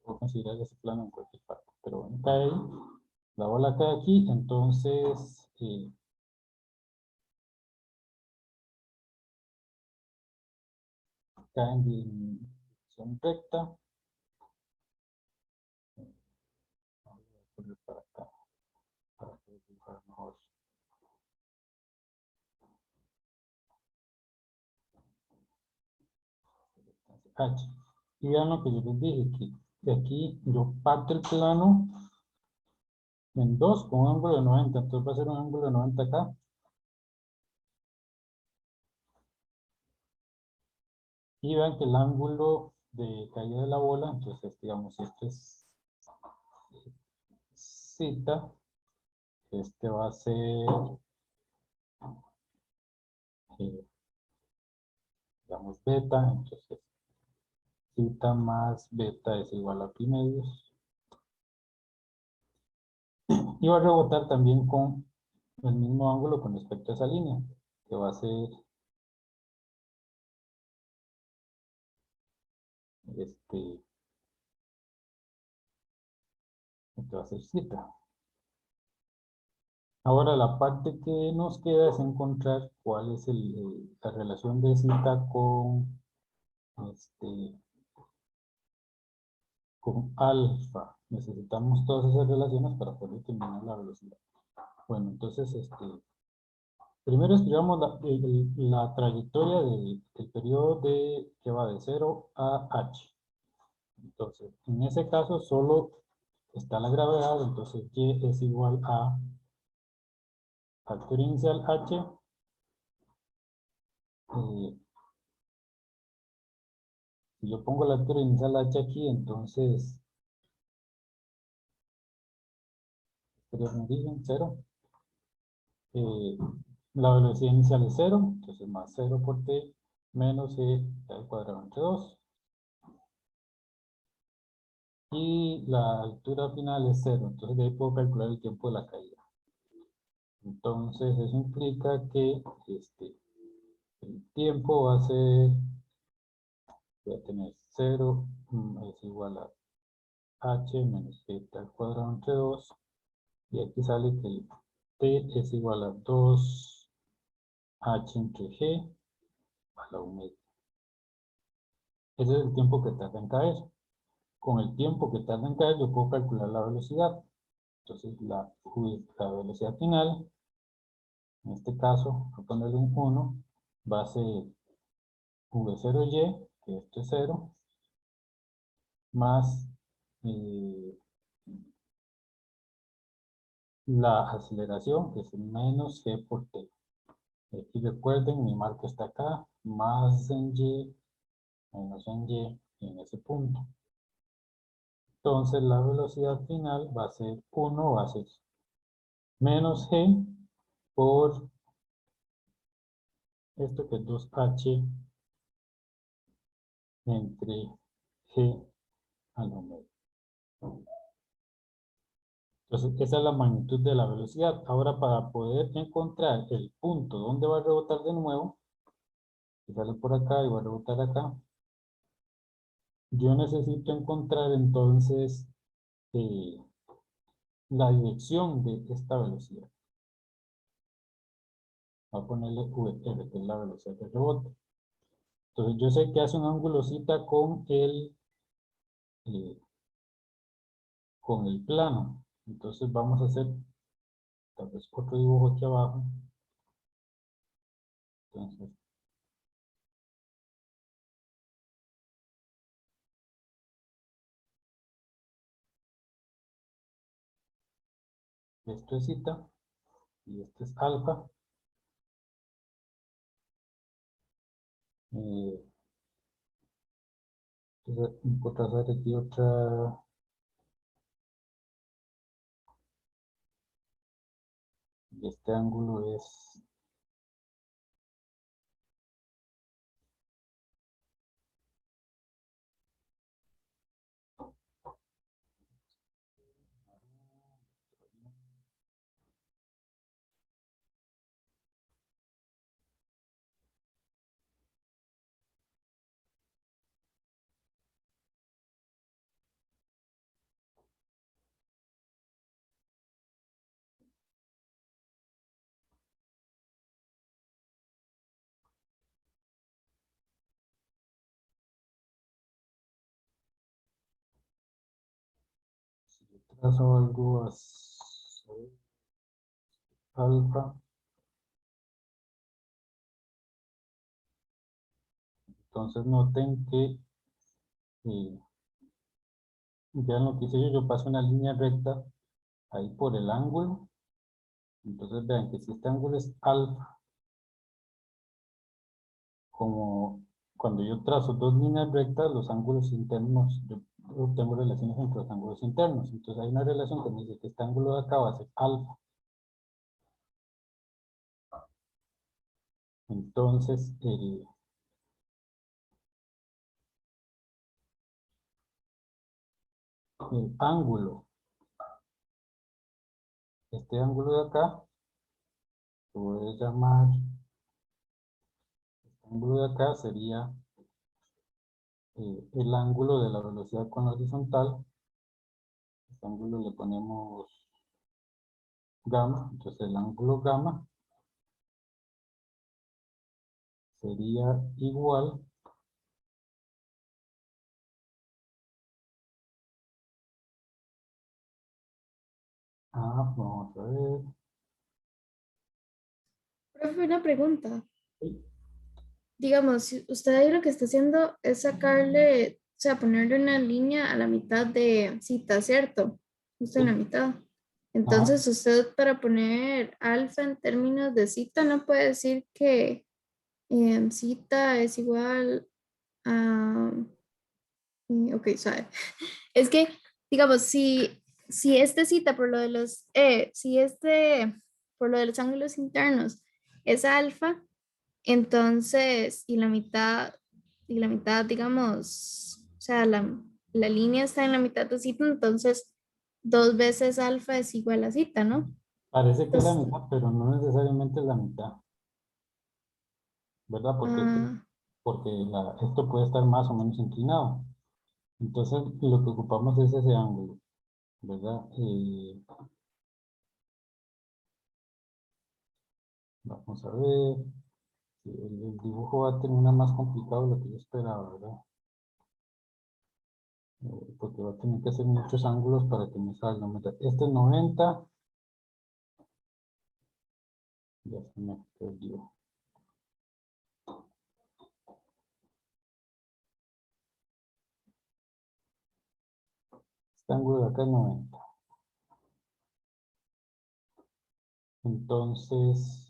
Puedo considerar ese plano en cualquier parte, pero bueno, cae ahí. La bola cae aquí, entonces cae en dirección recta. Vamos a poner para acá, para poder dibujar mejor. H. Y vean lo que yo les dije, que de aquí yo parto el plano en dos con un ángulo de 90, entonces va a ser un ángulo de 90 acá. Y vean que el ángulo de caída de la bola, entonces digamos, este es zeta, este va a ser, digamos, beta, entonces zeta más beta es igual a pi medios. Y va a rebotar también con el mismo ángulo con respecto a esa línea, que va a ser este va a ser zeta. Ahora la parte que nos queda es encontrar cuál es la relación de zeta con alfa. Necesitamos todas esas relaciones para poder determinar la velocidad. Bueno, entonces, primero escribamos la trayectoria del periodo que va de 0 a h. Entonces, en ese caso solo está la gravedad, entonces y es igual a factor inicial h si yo pongo la altura inicial h aquí, entonces sería un origen 0. La velocidad inicial es 0, entonces más 0 por t menos e al cuadrado entre 2. Y la altura final es 0, entonces de ahí puedo calcular el tiempo de la caída. Entonces eso implica que el tiempo va a ser, voy a tener 0 es igual a h menos eta al cuadrado entre 2. Y aquí sale que el t es igual a 2 h entre g a la 1 media. Ese es el tiempo que tarda en caer. Con el tiempo que tarda en caer, yo puedo calcular la velocidad. Entonces, la velocidad final, en este caso, voy a ponerle un 1, va a ser v0y, que esto es 0, más la aceleración, que es menos g por t. Aquí recuerden, mi marca está acá, más en y, menos en y, en ese punto. Entonces, la velocidad final va a ser 1, va a ser menos g por esto que es 2h entre g a la media. Entonces, esa es la magnitud de la velocidad. Ahora, para poder encontrar el punto donde va a rebotar de nuevo, que sale por acá y va a rebotar acá, yo necesito encontrar entonces la dirección de esta velocidad. Voy a ponerle VR, que es la velocidad de rebote. Entonces, yo sé que hace un ángulo cita eh, con el plano. Entonces, vamos a hacer tal vez otro dibujo aquí abajo. Entonces, esto es zeta y esto es alfa. Entonces, voy a trazar aquí otra. Y este ángulo es si yo trazo algo así, alfa. Entonces noten que vean lo que hice yo paso una línea recta ahí por el ángulo. Entonces vean que si este ángulo es alfa, como cuando yo trazo dos líneas rectas, los ángulos internos, yo obtengo relaciones entre los ángulos internos. Entonces hay una relación que me dice que este ángulo de acá va a ser alfa. Entonces el ángulo, este ángulo de acá, lo voy a llamar, este ángulo de acá sería el ángulo de la velocidad con la horizontal. Este ángulo le ponemos gamma, entonces el ángulo gamma sería igual a, vamos a ver, Profe, una pregunta. Digamos, si usted ahí lo que está haciendo es sacarle, o sea, ponerle una línea a la mitad de cita, ¿cierto? Justo en la mitad. Entonces, usted para poner alfa en términos de cita no puede decir que cita es igual a... ok, suave. Es que, digamos, si este cita por lo de los, si este, por lo de los ángulos internos es alfa, entonces, y la mitad, digamos, o sea, la línea está en la mitad de cita, entonces 2 veces alfa es igual a cita, ¿no? parece que es la Entonces, mitad, pero no necesariamente es la mitad, ¿verdad? ah, Porque esto puede estar más o menos inclinado. Entonces, lo que ocupamos es ese ángulo, ¿verdad? Vamos a ver. Sí, el dibujo va a terminar más complicado de lo que yo esperaba, ¿verdad? Porque va a tener que hacer muchos ángulos para que me salga. Mira, este es 90. Ya se me perdió. Este ángulo de acá es 90. Entonces,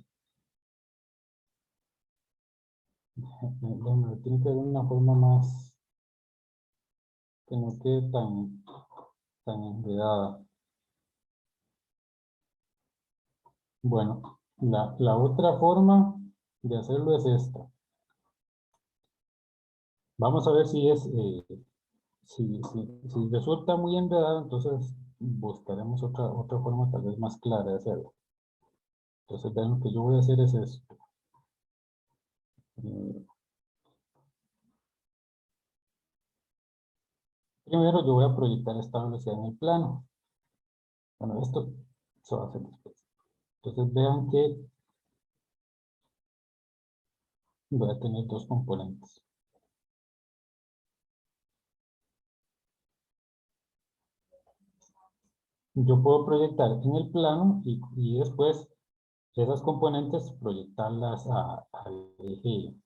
tiene que haber una forma más que no quede tan enredada. Bueno, la otra forma de hacerlo es esta. Vamos a ver si es, si resulta muy enredado, entonces buscaremos otra forma tal vez más clara de hacerlo. Entonces, vean, lo que yo voy a hacer es esto. Primero yo voy a proyectar esta velocidad en el plano. Bueno, esto se va a hacer después. Entonces vean que voy a tener dos componentes. Yo puedo proyectar en el plano y después esas componentes proyectarlas al eje Y.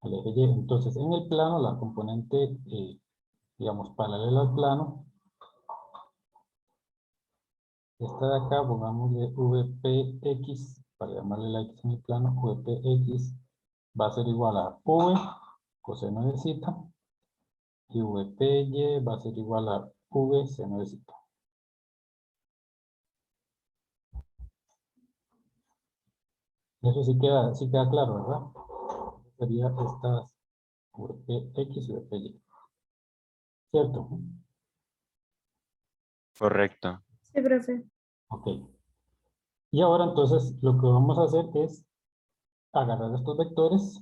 Entonces en el plano la componente, digamos, paralela al plano, esta de acá, pongámosle VPX, para llamarle la X en el plano, VPX va a ser igual a V coseno de zeta, y VPY va a ser igual a V seno de zeta. Eso sí queda claro, ¿verdad? Sería estas VPX y VPY. ¿Cierto? Correcto. Sí, profe. Ok. Y ahora entonces lo que vamos a hacer es agarrar estos vectores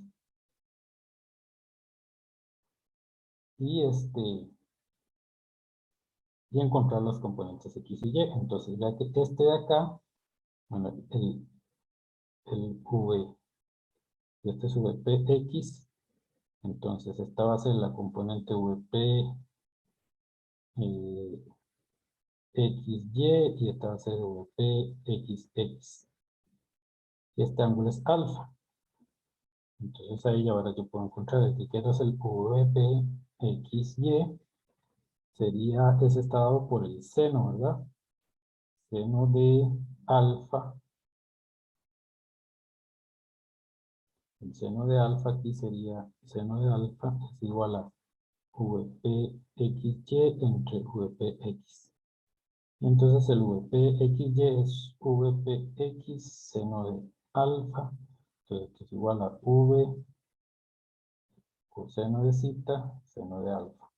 y y encontrar los componentes X y Y. Entonces ya que este de acá, bueno, el V, y este es VPX, entonces esta va a ser la componente VP XY y esta va a ser VPXX. Y este ángulo es alfa. Entonces ahí ahora yo puedo encontrar el que quiero es el VPXY, sería ese estado por el seno, ¿verdad? Seno de alfa. El seno de alfa aquí sería, seno de alfa es igual a VPXY entre VPX. Entonces el VPXY es VPX seno de alfa. Entonces es igual a V coseno de zeta seno de alfa.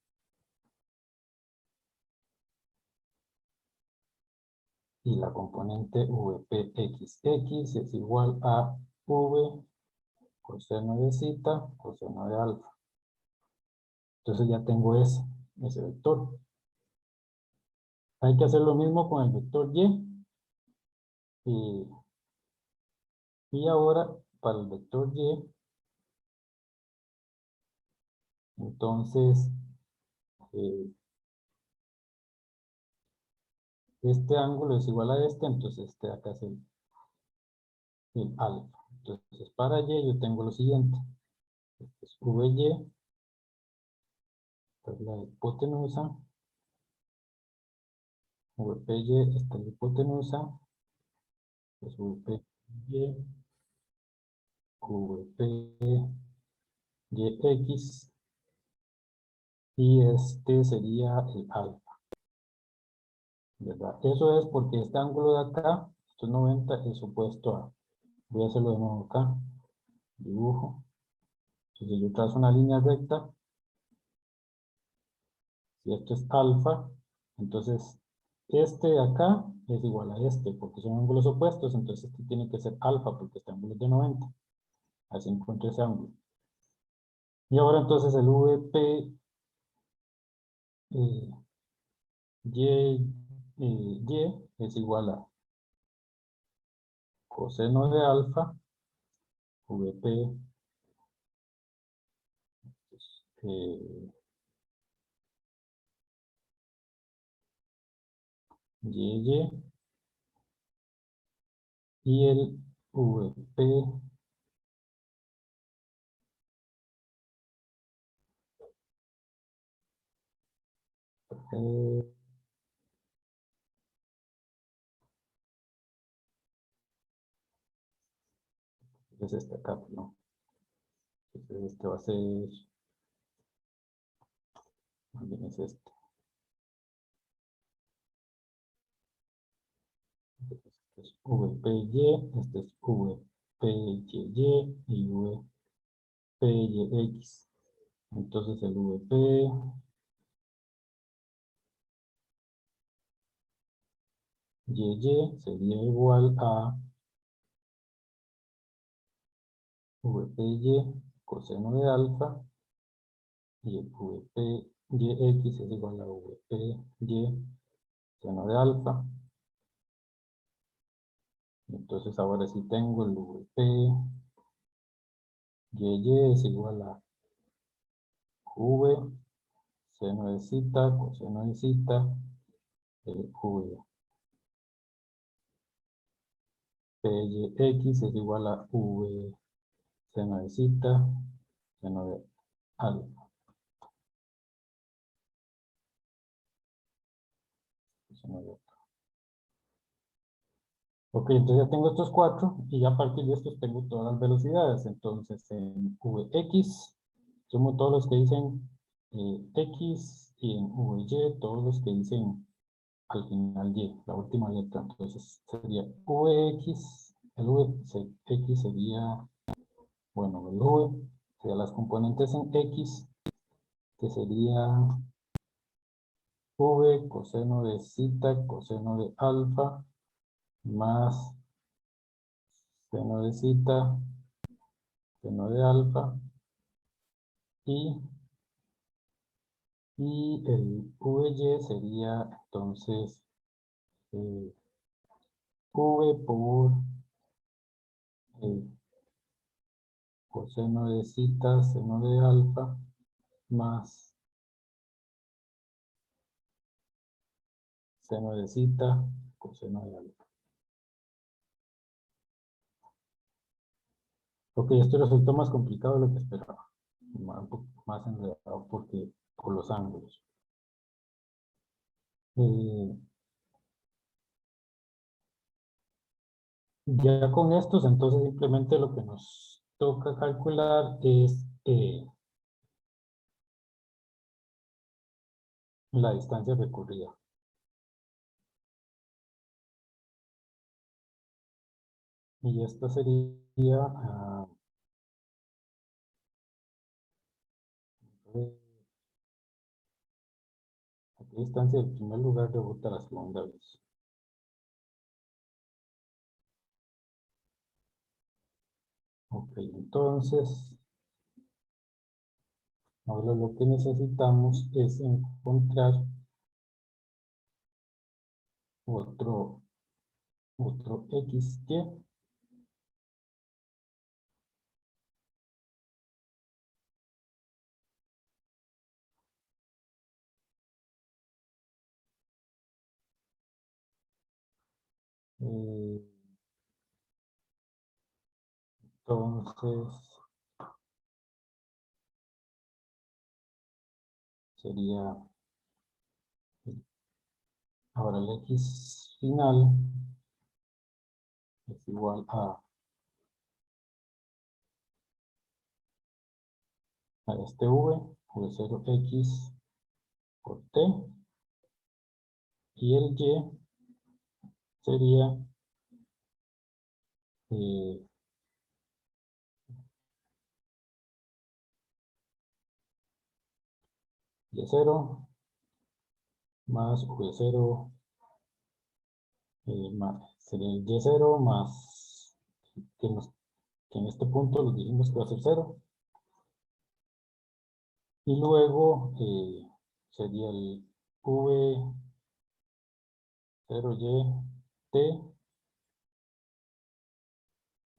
Y la componente VPXX es igual a V coseno de zeta coseno de alfa. Entonces ya tengo ese vector. Hay que hacer lo mismo con el vector Y. Y ahora para el vector Y, entonces este ángulo es igual a este, entonces este de acá es el alfa. Entonces para Y yo tengo lo siguiente. Este es VY, esta es la hipotenusa. VPY, esta es la hipotenusa. Es VPY, VPYX. Y este sería el alfa, ¿verdad? Eso es porque este ángulo de acá, estos 90, es opuesto a, voy a hacerlo de nuevo acá, dibujo. Entonces yo trazo una línea recta, si esto es alfa, entonces este de acá es igual a este, porque son ángulos opuestos, entonces este tiene que ser alfa, porque este ángulo es de 90. Así encuentro ese ángulo. Y ahora entonces el VP Y es igual a coseno de alfa, VP y y el VP es este acá, ¿no? Entonces este va a ser, más bien es este. Entonces, este es VPY, este es VPYY y VPYX. Entonces el VP YY sería igual a VPY coseno de alfa y el VPYX es igual a VPY seno de alfa. Entonces ahora sí tengo el VPYY es igual a V seno de zeta coseno de zeta VPYX es igual a V seno de zeta seno de alfa. Seno de alfa. Ok, entonces ya tengo estos cuatro y ya a partir de estos tengo todas las velocidades. Entonces en Vx sumo todos los que dicen X y en Vy todos los que dicen al final Y, la última letra. Entonces sería Vx, el Vx sería, bueno, el V sería las componentes en X, que sería V coseno de zeta coseno de alfa más seno de zeta seno de alfa y el Vy sería entonces V por coseno de zeta seno de alfa más seno de zeta coseno de alfa. Ok, esto resultó más complicado de lo que esperaba, un poco más enredado porque por los ángulos. Ya con estos, entonces simplemente lo que nos toca calcular es la distancia recorrida. Y esta sería a qué distancia del primer lugar rebota la segunda vez. Ok, entonces ahora lo que necesitamos es encontrar otro XY. Entonces sería ahora el X final es igual a este V0X por T y el Y sería Y0 más V0 sería el Y0 más que en este punto lo dijimos que va a ser 0 y luego sería el V0YT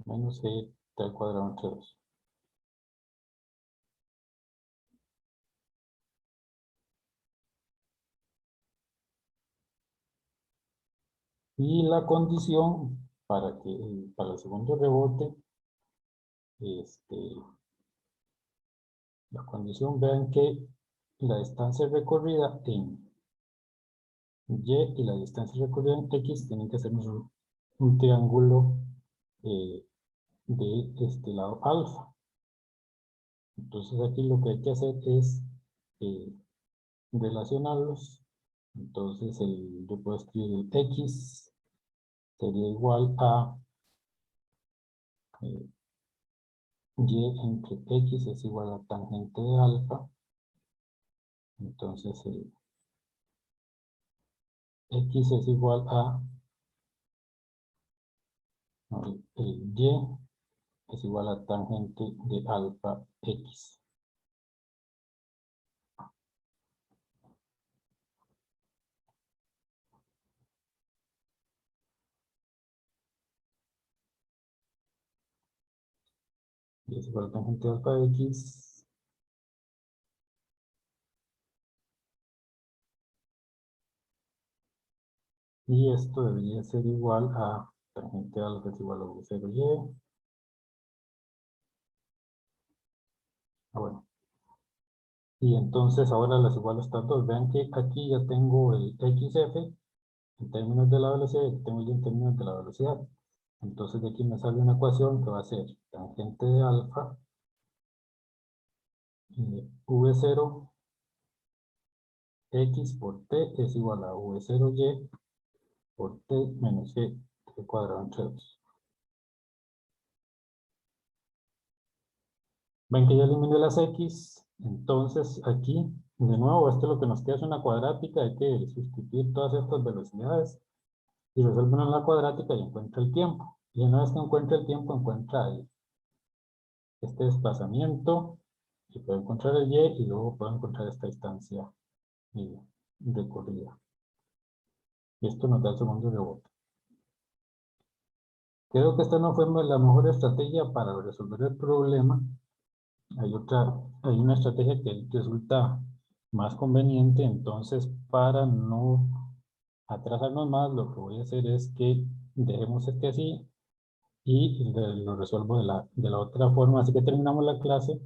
menos G T al cuadrado entre 2. Y la condición para el segundo rebote, la condición, vean que la distancia recorrida en Y y la distancia recorrida en X tienen que ser un triángulo de este lado alfa. Entonces aquí lo que hay que hacer es eh, relacionarlos. Entonces yo puedo escribir el X sería igual a Y entre X es igual a tangente de alfa. Entonces X es igual a no, el Y es igual a tangente de alfa X. Y es igual a tangente de alfa X. Y esto debería ser igual a tangente de alfa es igual a V0Y. Bueno. Y entonces ahora las igualo a estas dos. Vean que aquí ya tengo el XF en términos de la velocidad y aquí tengo yo en términos de la velocidad. Entonces de aquí me sale una ecuación que va a ser tangente de alfa V0 X por T es igual a V0Y por T menos G cuadrado entre 2. Ven que ya eliminé las X, entonces aquí, de nuevo, esto es lo que nos queda es una cuadrática, hay que sustituir todas estas velocidades y resuelven en la cuadrática y encuentra el tiempo. Y una vez que encuentra el tiempo, encuentra este desplazamiento, y puede encontrar el Y y luego puede encontrar esta distancia recorrida. Y esto nos da el segundo rebote. Creo que esta no fue la mejor estrategia para resolver el problema. Hay una estrategia que resulta más conveniente, entonces para no atrasarnos más, lo que voy a hacer es que dejemos este así y lo resuelvo de la otra forma. Así que terminamos la clase,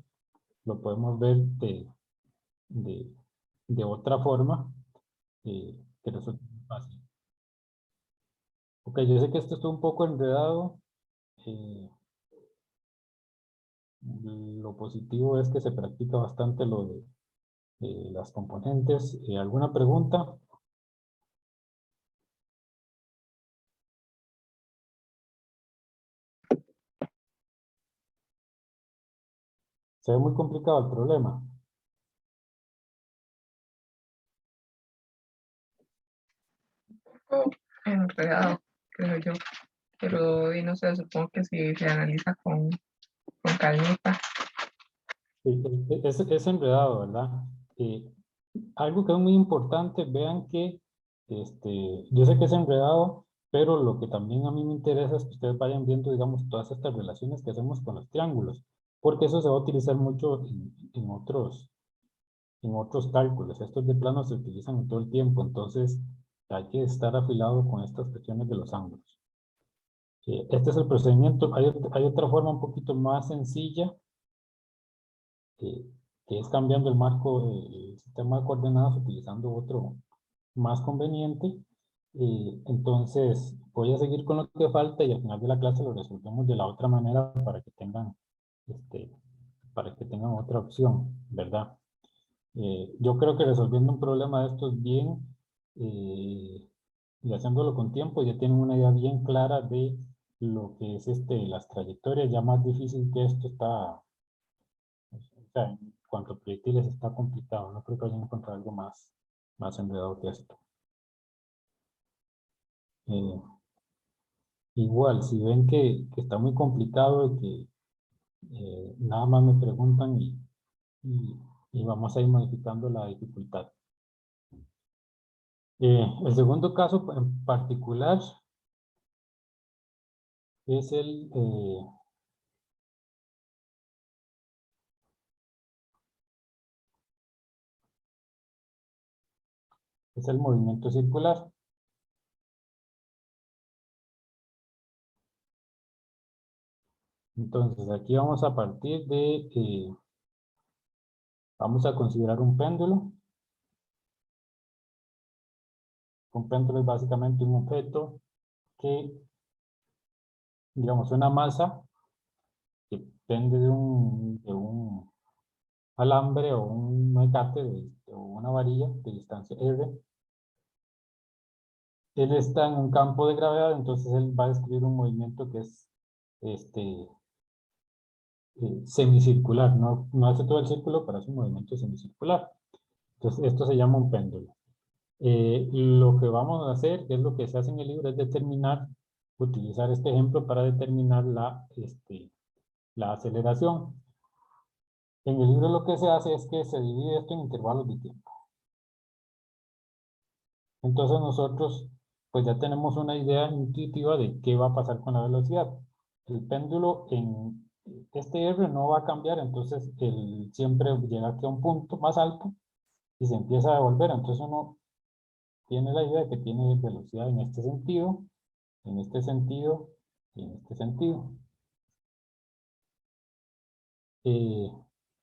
lo podemos ver de otra forma, que resulta muy fácil. Ok, yo sé que esto está un poco enredado. Lo positivo es que se practica bastante lo de las componentes. ¿Alguna pregunta? Se ve muy complicado el problema. Un poco enredado, creo yo. Pero y no sé, supongo que si se analiza con calmita. Sí, es enredado, ¿verdad? Eh, Algo que es muy importante, vean que yo sé que es enredado, pero lo que también a mí me interesa es que ustedes vayan viendo, digamos, todas estas relaciones que hacemos con los triángulos, porque eso se va a utilizar mucho en otros cálculos. Estos de plano se utilizan todo el tiempo, entonces hay que estar afilado con estas cuestiones de los ángulos. Este es el procedimiento. Hay otra forma un poquito más sencilla, eh, que es cambiando el marco, el sistema de coordenadas, utilizando otro más conveniente. Entonces, voy a seguir con lo que falta y al final de la clase lo resolvemos de la otra manera este, para que tengan otra opción, ¿verdad? Yo creo que resolviendo un problema de estos bien eh, y haciéndolo con tiempo, ya tienen una idea bien clara de lo que es las trayectorias. Ya más difícil que esto está, o sea, en cuanto a proyectiles está complicado. No creo que vayan a encontrar algo más enredado que esto. Eh, Igual, si ven que está muy complicado y que nada más me preguntan y, y vamos a ir modificando la dificultad. El segundo caso en particular es es el movimiento circular. Entonces, aquí vamos a partir de, vamos a considerar un péndulo. Un péndulo es básicamente un objeto que, digamos, una masa que pende de un alambre o un mecate o una varilla de distancia R. Él está en un campo de gravedad, entonces él va a describir un movimiento que es semicircular, no hace todo el círculo, pero hace un movimiento semicircular. Entonces esto se llama un péndulo. Lo que vamos a hacer, que es lo que se hace en el libro, es utilizar este ejemplo para determinar la aceleración. En el libro lo que se hace es que se divide esto en intervalos de tiempo. Entonces nosotros pues ya tenemos una idea intuitiva de qué va a pasar con la velocidad. El péndulo en este R no va a cambiar, entonces él siempre llega aquí a un punto más alto y se empieza a devolver. Entonces uno tiene la idea de que tiene velocidad en este sentido, en este sentido y en este sentido.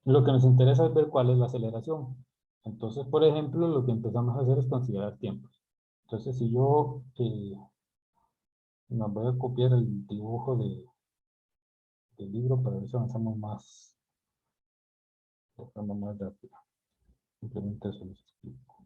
Lo que nos interesa es ver cuál es la aceleración. Entonces, por ejemplo, lo que empezamos a hacer es considerar tiempos. Entonces, si yo me voy a copiar el dibujo del libro para ver si avanzamos más, de forma más rápida. Simplemente eso les explico.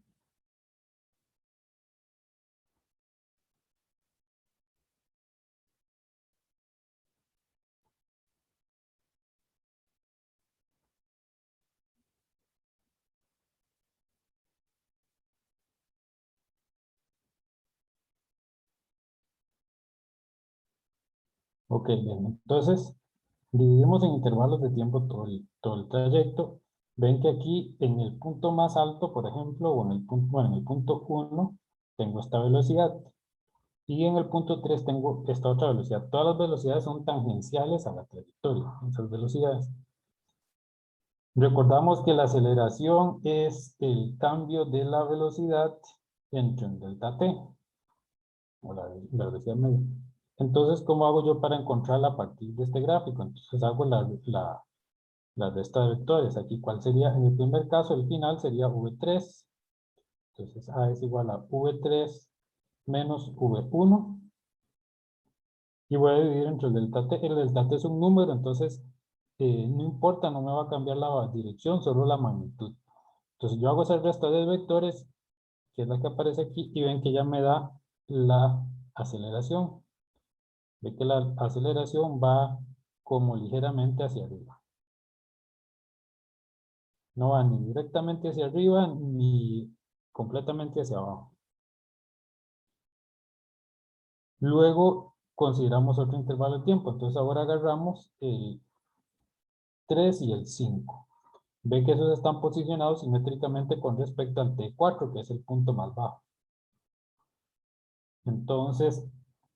Ok, bien. Entonces, dividimos en intervalos de tiempo todo el trayecto. Ven que aquí en el punto más alto, por ejemplo, o en el punto, bueno, en el punto 1, tengo esta velocidad. Y en el punto 3 tengo esta otra velocidad. Todas las velocidades son tangenciales a la trayectoria, esas velocidades. Recordamos que la aceleración es el cambio de la velocidad entre un delta t, o la velocidad media. Entonces, ¿cómo hago yo para encontrarla a partir de este gráfico? Entonces hago la resta de vectores. Aquí, ¿cuál sería? En el primer caso, el final sería V3. Entonces, A es igual a V3 menos V1. Y voy a dividir entre el delta t. El delta t es un número, entonces no importa, no me va a cambiar la dirección, solo la magnitud. Entonces yo hago esa resta de vectores, que es la que aparece aquí, y ven que ya me da la aceleración. Ve que la aceleración va como ligeramente hacia arriba. No va ni directamente hacia arriba, ni completamente hacia abajo. Luego consideramos otro intervalo de tiempo. Entonces ahora agarramos el 3 y el 5. Ve que esos están posicionados simétricamente con respecto al T4, que es el punto más bajo. Entonces,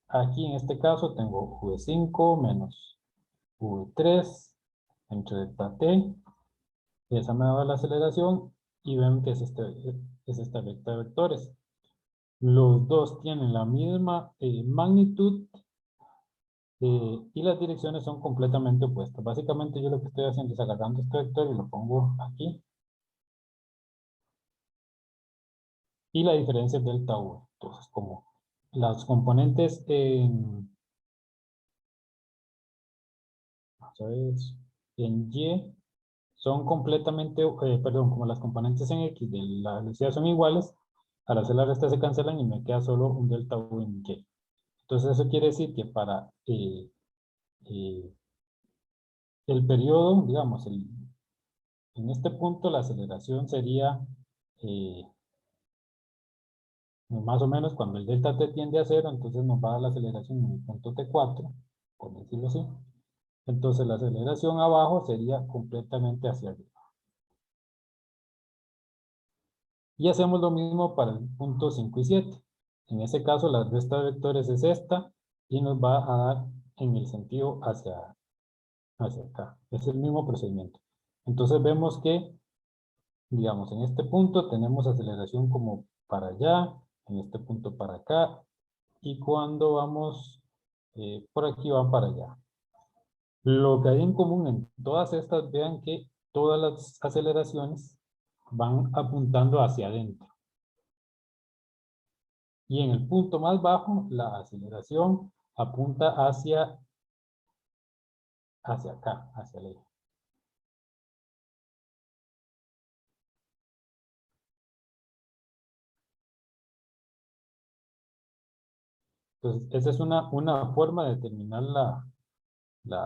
aquí en este caso tengo V5 menos V3 entre delta T. Esa me da la aceleración y ven que es esta recta de vectores. Los dos tienen la misma magnitud y las direcciones son completamente opuestas. Básicamente yo lo que estoy haciendo es agarrando este vector y lo pongo aquí. Y la diferencia es delta U. Entonces, como las componentes en Y son completamente, perdón, como las componentes en X de la velocidad son iguales, al hacer la resta se cancelan y me queda solo un delta U en Y. Entonces eso quiere decir que para eh, el periodo, digamos, en este punto la aceleración sería eh, más o menos cuando el delta t tiende a 0, entonces nos va a dar la aceleración en el punto T4, por decirlo así. Entonces la aceleración abajo sería completamente hacia arriba. Y hacemos lo mismo para el punto 5 y 7. En ese caso la resta de vectores es esta y nos va a dar en el sentido hacia acá. Es el mismo procedimiento. Entonces vemos que, digamos, en este punto tenemos aceleración como para allá, en este punto para acá, y cuando vamos por aquí van para allá. Lo que hay en común en todas estas, vean que todas las aceleraciones van apuntando hacia adentro. Y en el punto más bajo, la aceleración apunta hacia acá, hacia el eje. Entonces, esa es una forma de determinar la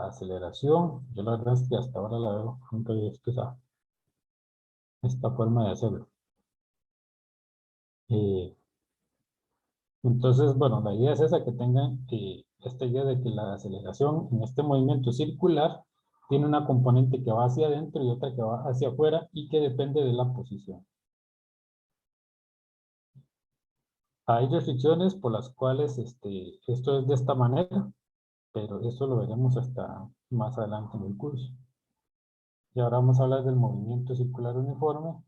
aceleración. Yo la verdad es que hasta ahora la veo, nunca había visto esta forma de hacerlo. Entonces, bueno, la idea es esa, que tengan esta idea de que la aceleración en este movimiento circular tiene una componente que va hacia adentro y otra que va hacia afuera y que depende de la posición. Hay restricciones por las cuales esto es de esta manera, pero eso lo veremos hasta más adelante en el curso. Y ahora vamos a hablar del movimiento circular uniforme.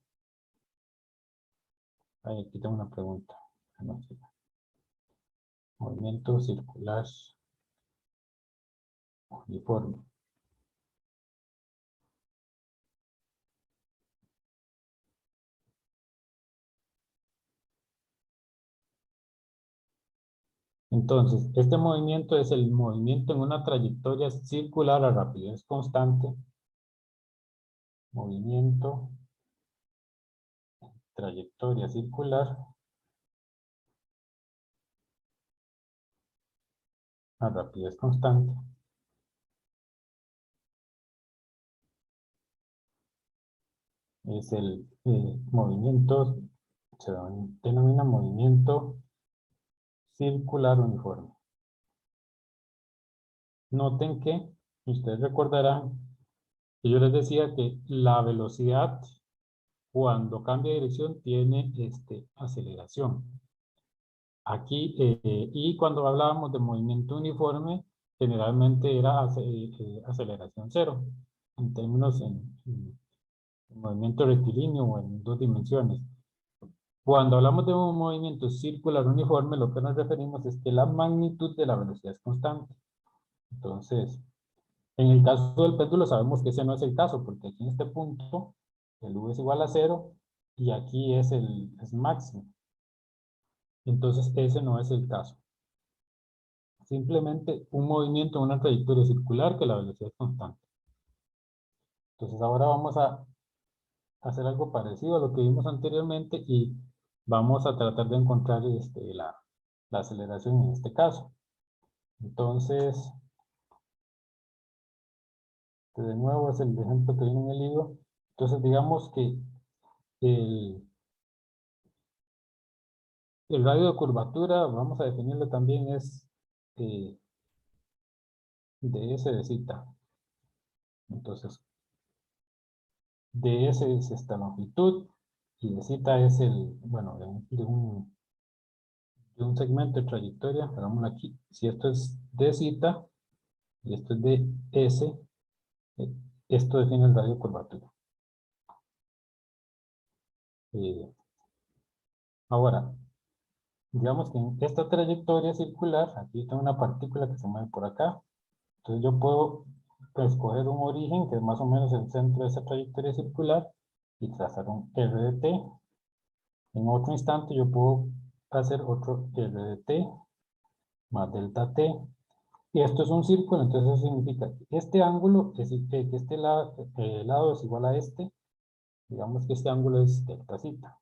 Ahí, aquí tengo una pregunta. No sé. Movimiento circular uniforme. Entonces, este movimiento es el movimiento en una trayectoria circular a rapidez constante. Movimiento, trayectoria circular a rapidez constante. Es el movimiento, se denomina movimiento circular uniforme. Noten que, ustedes recordarán, que yo les decía que la velocidad cuando cambia de dirección tiene aceleración. Aquí, y cuando hablábamos de movimiento uniforme, generalmente era aceleración cero, en términos en movimiento rectilíneo o en dos dimensiones. Cuando hablamos de un movimiento circular uniforme, lo que nos referimos es que la magnitud de la velocidad es constante. Entonces, en el caso del péndulo sabemos que ese no es el caso, porque aquí en este punto el U es igual a 0 y aquí es máximo. Entonces ese no es el caso. Simplemente un movimiento en una trayectoria circular que la velocidad es constante. Entonces ahora vamos a hacer algo parecido a lo que vimos anteriormente y vamos a tratar de encontrar la aceleración en este caso. Entonces, de nuevo es el ejemplo que viene en el libro. Entonces digamos que el radio de curvatura, vamos a definirlo también, es ds de zeta. Entonces, ds es esta longitud y de zeta es bueno, de un segmento de trayectoria. Hagamos aquí, si esto es de zeta y esto es de s, esto define el radio de curvatura. Ahora, digamos que en esta trayectoria circular, aquí tengo una partícula que se mueve por acá. Entonces yo puedo escoger un origen que es más o menos el centro de esa trayectoria circular y trazar un R de t. En otro instante yo puedo hacer otro R de t más delta t. Y esto es un círculo, entonces eso significa que este ángulo, es decir, que este lado es igual a este. Digamos que este ángulo es delta zeta.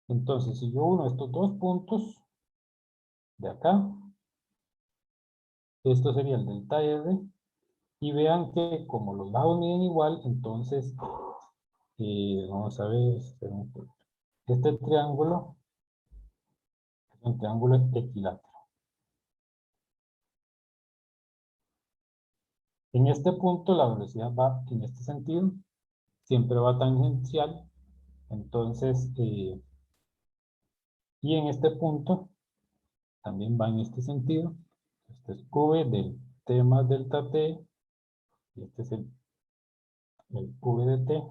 Entonces, si yo uno estos dos puntos de acá, esto sería el delta R. Y vean que como los lados miden igual, entonces vamos a ver, este triángulo es un triángulo equilátero. En este punto la velocidad va en este sentido, siempre va tangencial, entonces, y en este punto también va en este sentido. Este es V del t más delta t, y este es el V de t.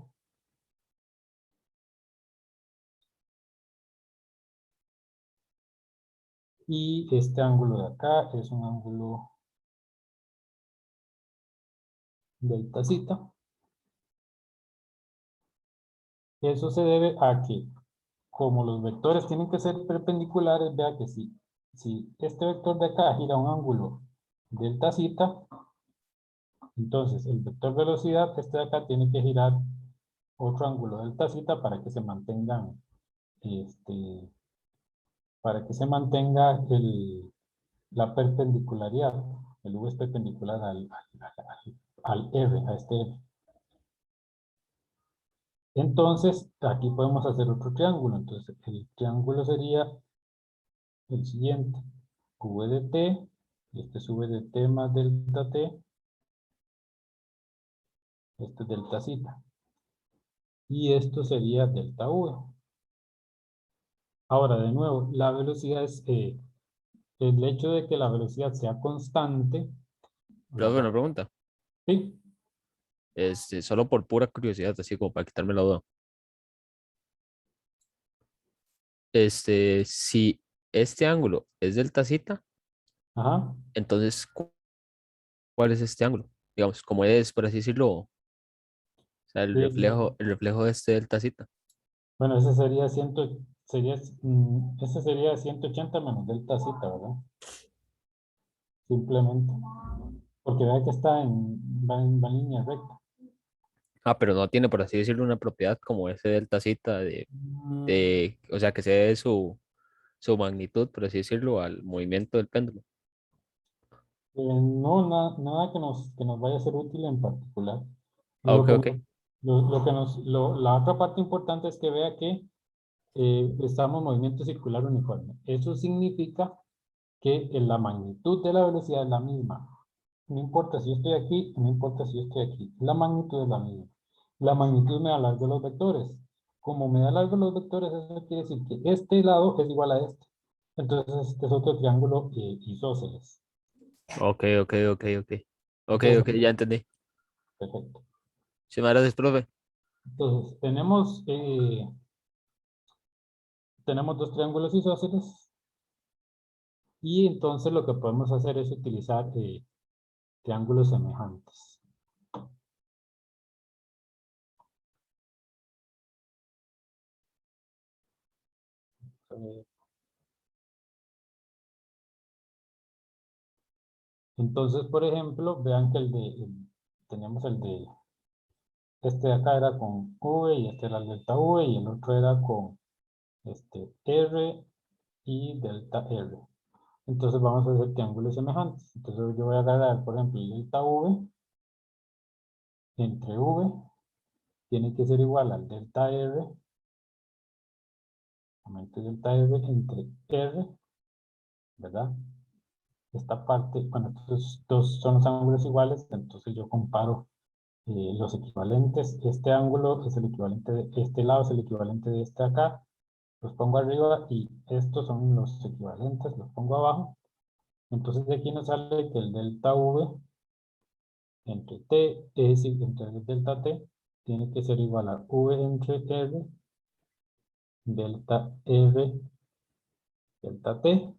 Y este ángulo de acá es un ángulo delta zeta. Eso se debe a que, como los vectores tienen que ser perpendiculares, vea que si este vector de acá gira un ángulo delta zeta, entonces el vector velocidad, este de acá, tiene que girar otro ángulo delta zeta para que se mantengan, para que se mantenga la perpendicularidad. El U es perpendicular al R, a este R. Entonces, aquí podemos hacer otro triángulo. Entonces, el triángulo sería el siguiente. V de t, este es V de t más delta t, este es delta zeta. Y esto sería delta V. Ahora, de nuevo, la velocidad es, el hecho de que la velocidad sea constante, Pero una pregunta. ¿sí? Solo por pura curiosidad, así como para quitarme la duda. Si este ángulo es delta zeta, Ajá. entonces, ¿cuál es este ángulo? Digamos, como es, por así decirlo, o sea, Eh, el reflejo de este delta zeta. bueno, ese sería ese sería 180 menos delta zeta, ¿verdad? Simplemente. Porque vea que va en línea recta. Ah, pero no tiene, por así decirlo, una propiedad como ese delta zeta Mm, o sea, que se dé su magnitud, por así decirlo, al movimiento del péndulo. no, nada que nos vaya a ser útil en particular. Ah, Lo ok, que, ok. la otra parte importante es que vea que estamos en movimiento circular uniforme. Eso significa que la magnitud de la velocidad es la misma. No importa si yo estoy aquí, no importa si yo estoy aquí. La magnitud es la misma. La magnitud me da largo los vectores. Como me da largo los vectores, eso quiere decir que este lado es igual a este. Entonces, este es otro triángulo isósceles. Ok, ok, ok, ok. Ok, Entonces, ok, ya entendí. perfecto. Sí, muchas gracias, profe. Entonces, tenemos dos triángulos isósceles y entonces lo que podemos hacer es utilizar triángulos semejantes. Eh, Entonces, por ejemplo, vean que tenemos este de acá era con V y este era el delta V y el otro era con R y delta R. Entonces vamos a hacer triángulos semejantes. Entonces yo voy a agarrar, por ejemplo, el delta V entre V tiene que ser igual al delta R, aumento delta R entre R, ¿verdad? Esta parte, bueno, estos dos son los ángulos iguales, entonces yo comparo los equivalentes. Este ángulo es el equivalente de este lado, es el equivalente de este acá. Los pongo arriba y estos son los equivalentes, los pongo abajo. Entonces de aquí nos sale que el delta V entre T, es decir, entre el delta T, tiene que ser igual a V entre R, delta R, delta T.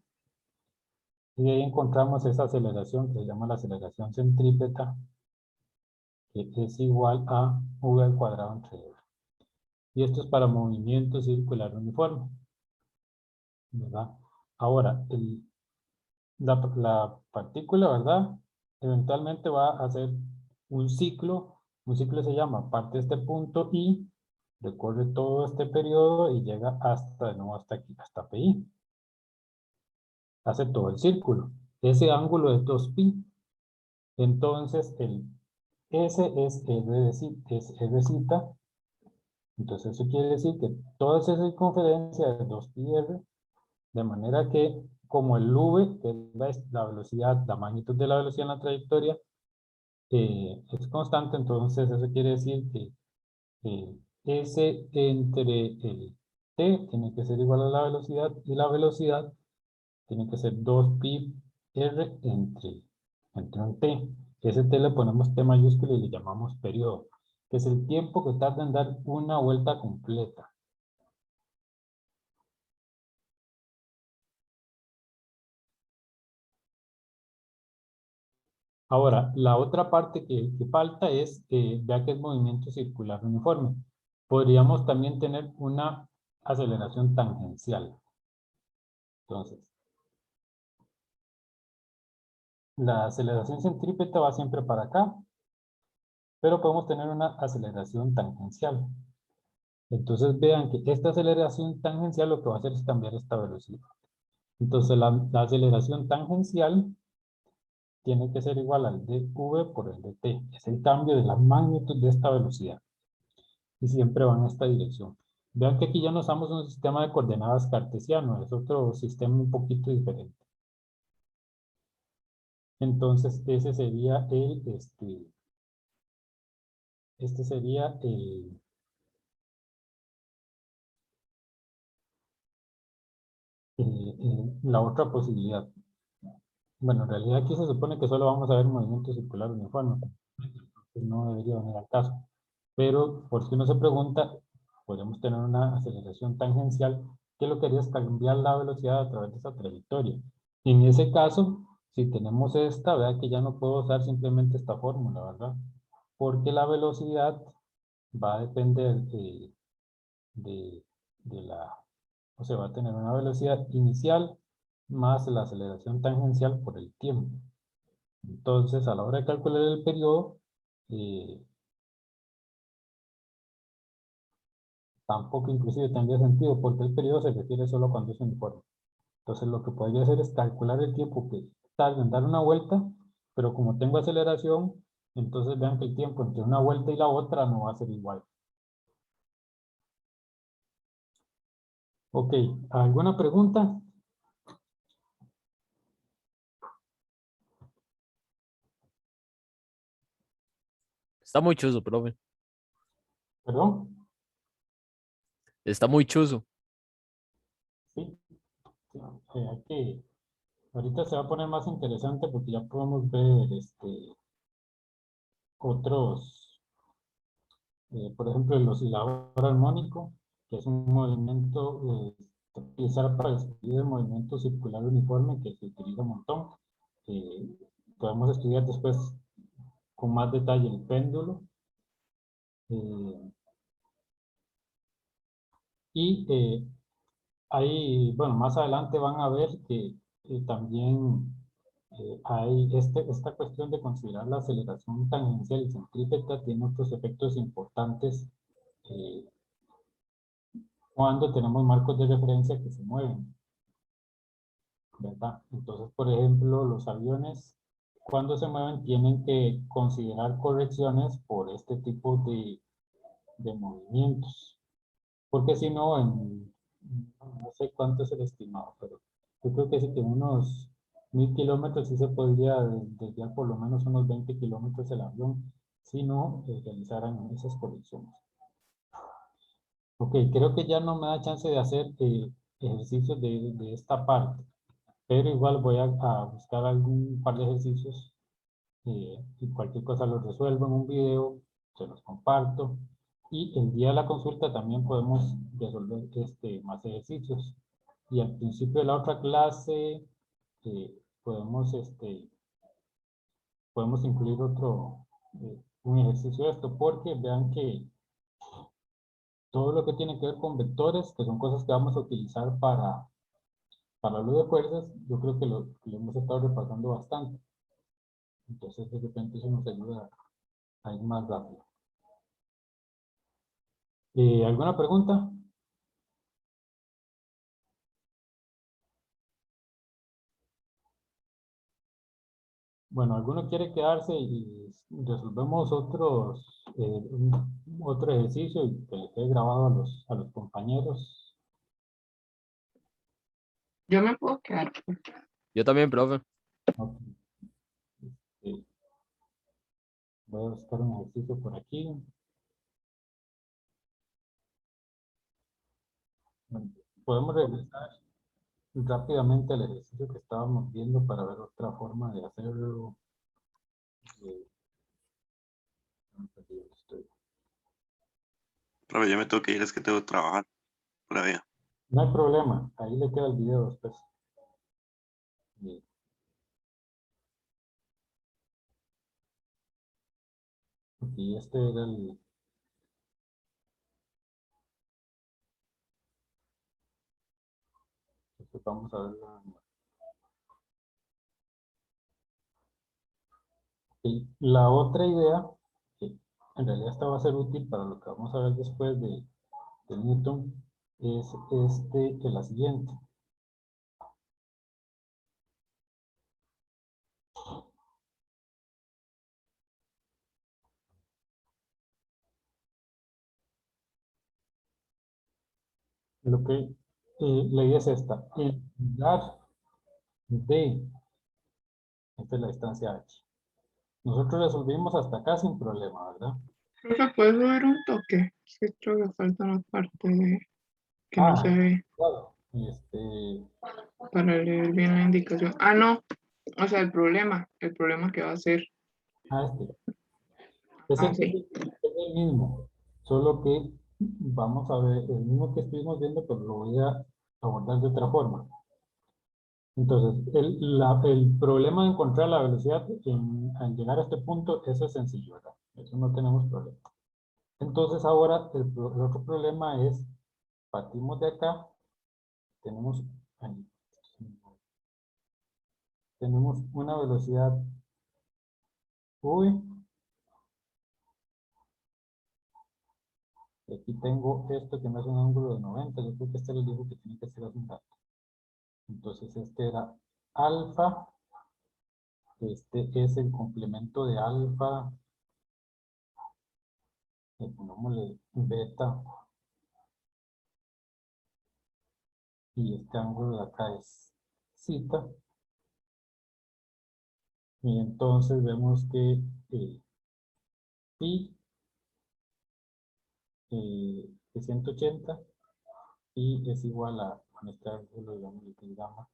Y ahí encontramos esa aceleración que se llama la aceleración centrípeta, que es igual a V al cuadrado entre R. Y esto es para movimiento circular uniforme, ¿verdad? Ahora, la partícula, ¿verdad? Eventualmente va a hacer un ciclo se llama, parte de este punto y recorre todo este periodo y llega hasta, de nuevo, hasta aquí, hasta pi. Hace todo el círculo. Ese ángulo es 2pi. Entonces, S es R cita. Entonces, eso quiere decir que toda esa circunferencia es 2πr, de manera que, como el v, que es la velocidad, la magnitud de la velocidad en la trayectoria, es constante, entonces eso quiere decir que S entre el t tiene que ser igual a la velocidad, y la velocidad tiene que ser 2πr entre un t. Ese t le ponemos t mayúsculo y le llamamos periodo, que es el tiempo que tarda en dar una vuelta completa. Ahora, la otra parte que falta es, ya que es movimiento circular uniforme. Podríamos también tener una aceleración tangencial. Entonces, la aceleración centrípeta va siempre para acá, pero podemos tener una aceleración tangencial. Entonces vean que esta aceleración tangencial lo que va a hacer es cambiar esta velocidad. Entonces la aceleración tangencial tiene que ser igual al dv por el dt. Es el cambio de la magnitud de esta velocidad. Y siempre va en esta dirección. Vean que aquí ya no usamos un sistema de coordenadas cartesiano, es otro sistema un poquito diferente. Entonces ese sería este sería la otra posibilidad. Bueno, en realidad aquí se supone que solo vamos a ver movimiento circular uniforme. No debería venir al caso. Pero por si uno se pregunta, podemos tener una aceleración tangencial que lo que haría es cambiar la velocidad a través de esa trayectoria. En ese caso, si tenemos esta, vea que ya no puedo usar simplemente esta fórmula, ¿verdad? Porque la velocidad va a depender de la, o sea, va a tener una velocidad inicial más la aceleración tangencial por el tiempo. Entonces, a la hora de calcular el periodo, tampoco inclusive tendría sentido, porque el periodo se refiere solo cuando es uniforme. Entonces, lo que podría hacer es calcular el tiempo que tarda en dar una vuelta, pero como tengo aceleración, entonces vean que el tiempo entre una vuelta y la otra no va a ser igual. Ok, ¿alguna pregunta? Está muy chuzo, profe. ¿Perdón? Está muy chuzo. Sí. Sí, aquí, ahorita se va a poner más interesante porque ya podemos ver otros, por ejemplo, el oscilador armónico, que es un movimiento utilizar para describir el movimiento circular uniforme que se utiliza un montón. Podemos estudiar después con más detalle el péndulo. Ahí, bueno, más adelante van a ver que también hay esta cuestión de considerar la aceleración tangencial y centrípeta tiene otros efectos importantes eh, cuando tenemos marcos de referencia que se mueven, ¿verdad? Entonces, por ejemplo, los aviones, cuando se mueven, tienen que considerar correcciones por este tipo de movimientos. Porque si no, no sé cuánto es el estimado, pero yo creo que sí que en unos 1000 kilómetros sí se podría desviar por lo menos unos 20 kilómetros el avión, si no realizaran esas correcciones. Ok, creo que ya no me da chance de hacer ejercicios de esta parte, pero igual voy a buscar algún par de ejercicios y cualquier cosa los resuelvo en un video, se los comparto. Y el día de la consulta también podemos resolver más ejercicios. Y al principio de la otra clase eh, podemos, podemos incluir un ejercicio de esto, porque vean que todo lo que tiene que ver con vectores, que son cosas que vamos a utilizar para lo de fuerzas, yo creo que lo hemos estado repasando bastante. Entonces, de repente eso nos ayuda a ir más rápido. ¿Alguna pregunta? Bueno, ¿alguno quiere quedarse y resolvemos otro ejercicio y que le quede grabado a los compañeros? Yo me puedo quedar. Yo también, profe. Ok. Eh, Voy a buscar un ejercicio por aquí. Bueno, podemos regresar rápidamente al ejercicio que estábamos viendo para ver otra forma de hacerlo. Eh, Profe, yo me tengo que ir, es que tengo que trabajar todavía. No hay problema, ahí le queda el video después. Bien. Aquí este era el... Vamos a ver la otra idea, que en realidad esta va a ser útil para lo que vamos a ver después de Newton, es que la siguiente. Lo que la idea es esta. En lugar de, esta es la distancia h. Nosotros resolvimos hasta acá sin problema, ¿verdad? Profe, ¿puedes subir un toque? Es que creo que falta la parte de que no se ve Claro. para leer bien la indicación. Ah, no. O sea, el problema que va a ser. Ese Ah, sí. es el mismo, solo que vamos a ver, el mismo que estuvimos viendo, pero lo voy a abordar de otra forma. Entonces, el problema de encontrar la velocidad al llegar a este punto, eso es sencillo, ¿verdad? Eso no tenemos problema. Entonces ahora el otro problema es, partimos de acá, tenemos una velocidad V, y aquí tengo esto que me hace un ángulo de 90, yo creo que este le dijo que tiene que ser así un dato. Entonces este era alfa, este es el complemento de alfa, pongámosle beta, y este ángulo de acá es zeta, y entonces vemos que pi es 180, y es igual a, con este ángulo, digamos que es gamma,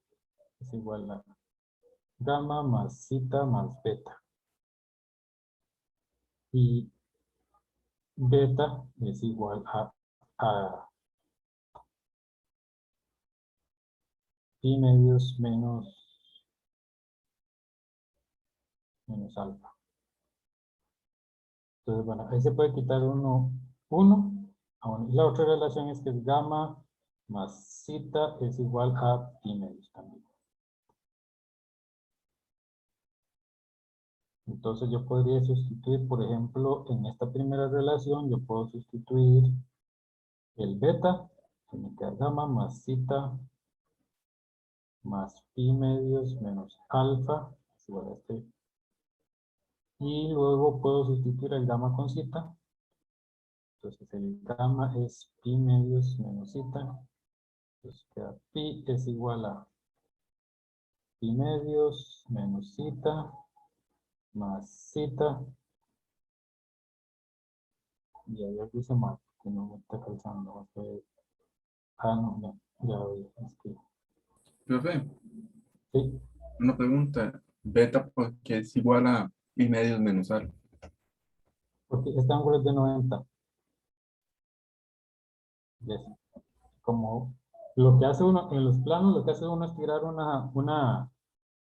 es igual a gamma más zeta más beta, y beta es igual a pi medios menos alfa. Entonces, bueno, ahí se puede quitar uno. Y la otra relación es que es gamma más zeta es igual a pi medios también. Entonces yo podría sustituir, por ejemplo, en esta primera relación, yo puedo sustituir el beta, que me queda gamma más zeta más pi medios menos alfa, es igual a este. Y luego puedo sustituir el gamma con zeta. Entonces el gamma es pi medios menos zeta. Entonces queda pi es igual a pi medios menos zeta más zeta. Y ahí aquí se marca, que no me está calzando. No, ya vi, es que Profe, sí, una pregunta. Beta, porque es igual a pi medios menos alfa. porque este ángulo es de 90. ¿Ves? Como lo que hace uno en los planos, lo que hace uno es tirar una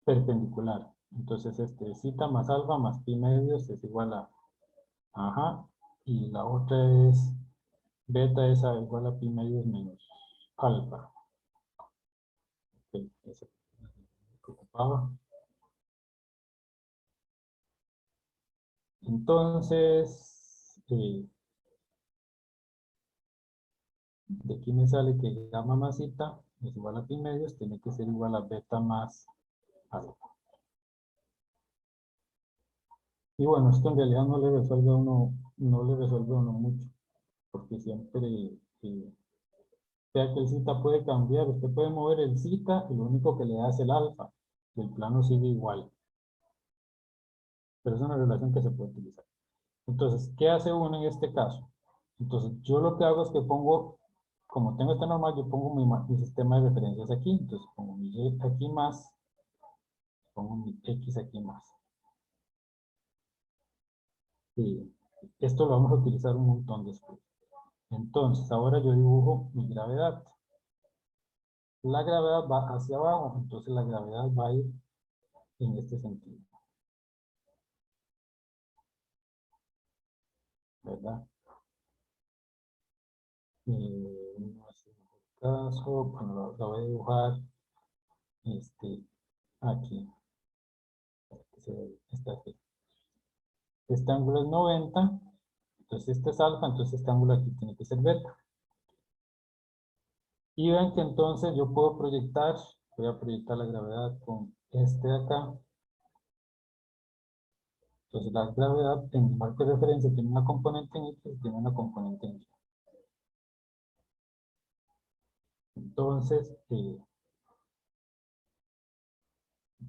perpendicular. Entonces, zeta más alfa más pi medios es igual a, ajá, y la otra es beta es igual a pi medios menos alfa. Ok, eso me preocupaba. Entonces, de aquí me sale que gamma más zeta es igual a pi medios, tiene que ser igual a beta más alfa. Y bueno, esto en realidad no le resuelve a uno, mucho, porque siempre, sea que el zeta puede cambiar, usted puede mover el zeta y lo único que le da es el alfa, y el plano sigue igual. Pero es una relación que se puede utilizar. Entonces, ¿qué hace uno en este caso? Entonces, yo lo que hago es que pongo, como tengo esta normal, yo pongo mi sistema de referencias aquí. Entonces, pongo mi y aquí más, pongo mi x aquí más. Y esto lo vamos a utilizar un montón después. Entonces, ahora yo dibujo mi gravedad. La gravedad va hacia abajo, entonces la gravedad va a ir en este sentido. ¿verdad? No es el caso, bueno, lo voy a dibujar aquí. Está aquí. Este ángulo es 90, entonces este es alfa, entonces este ángulo aquí tiene que ser beta. Y ven que entonces yo puedo proyectar, voy a proyectar la gravedad con este de acá. Entonces la gravedad en el marco de referencia tiene una componente en X y tiene una componente en Y. Entonces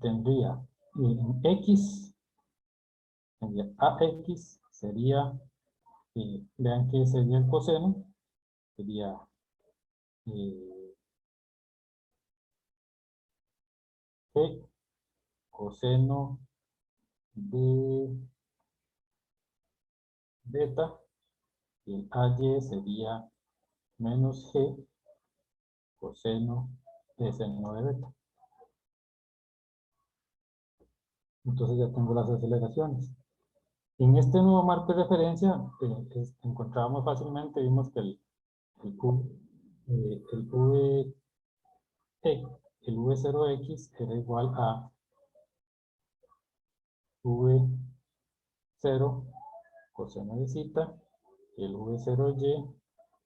tendría en X, tendría AX, sería, vean que sería el coseno, sería G coseno de beta, y el AY sería menos G coseno de seno de beta. Entonces ya tengo las aceleraciones. En este nuevo marco de referencia encontrábamos fácilmente, vimos que el V0X era igual a V0 coseno de zeta, y el V0Y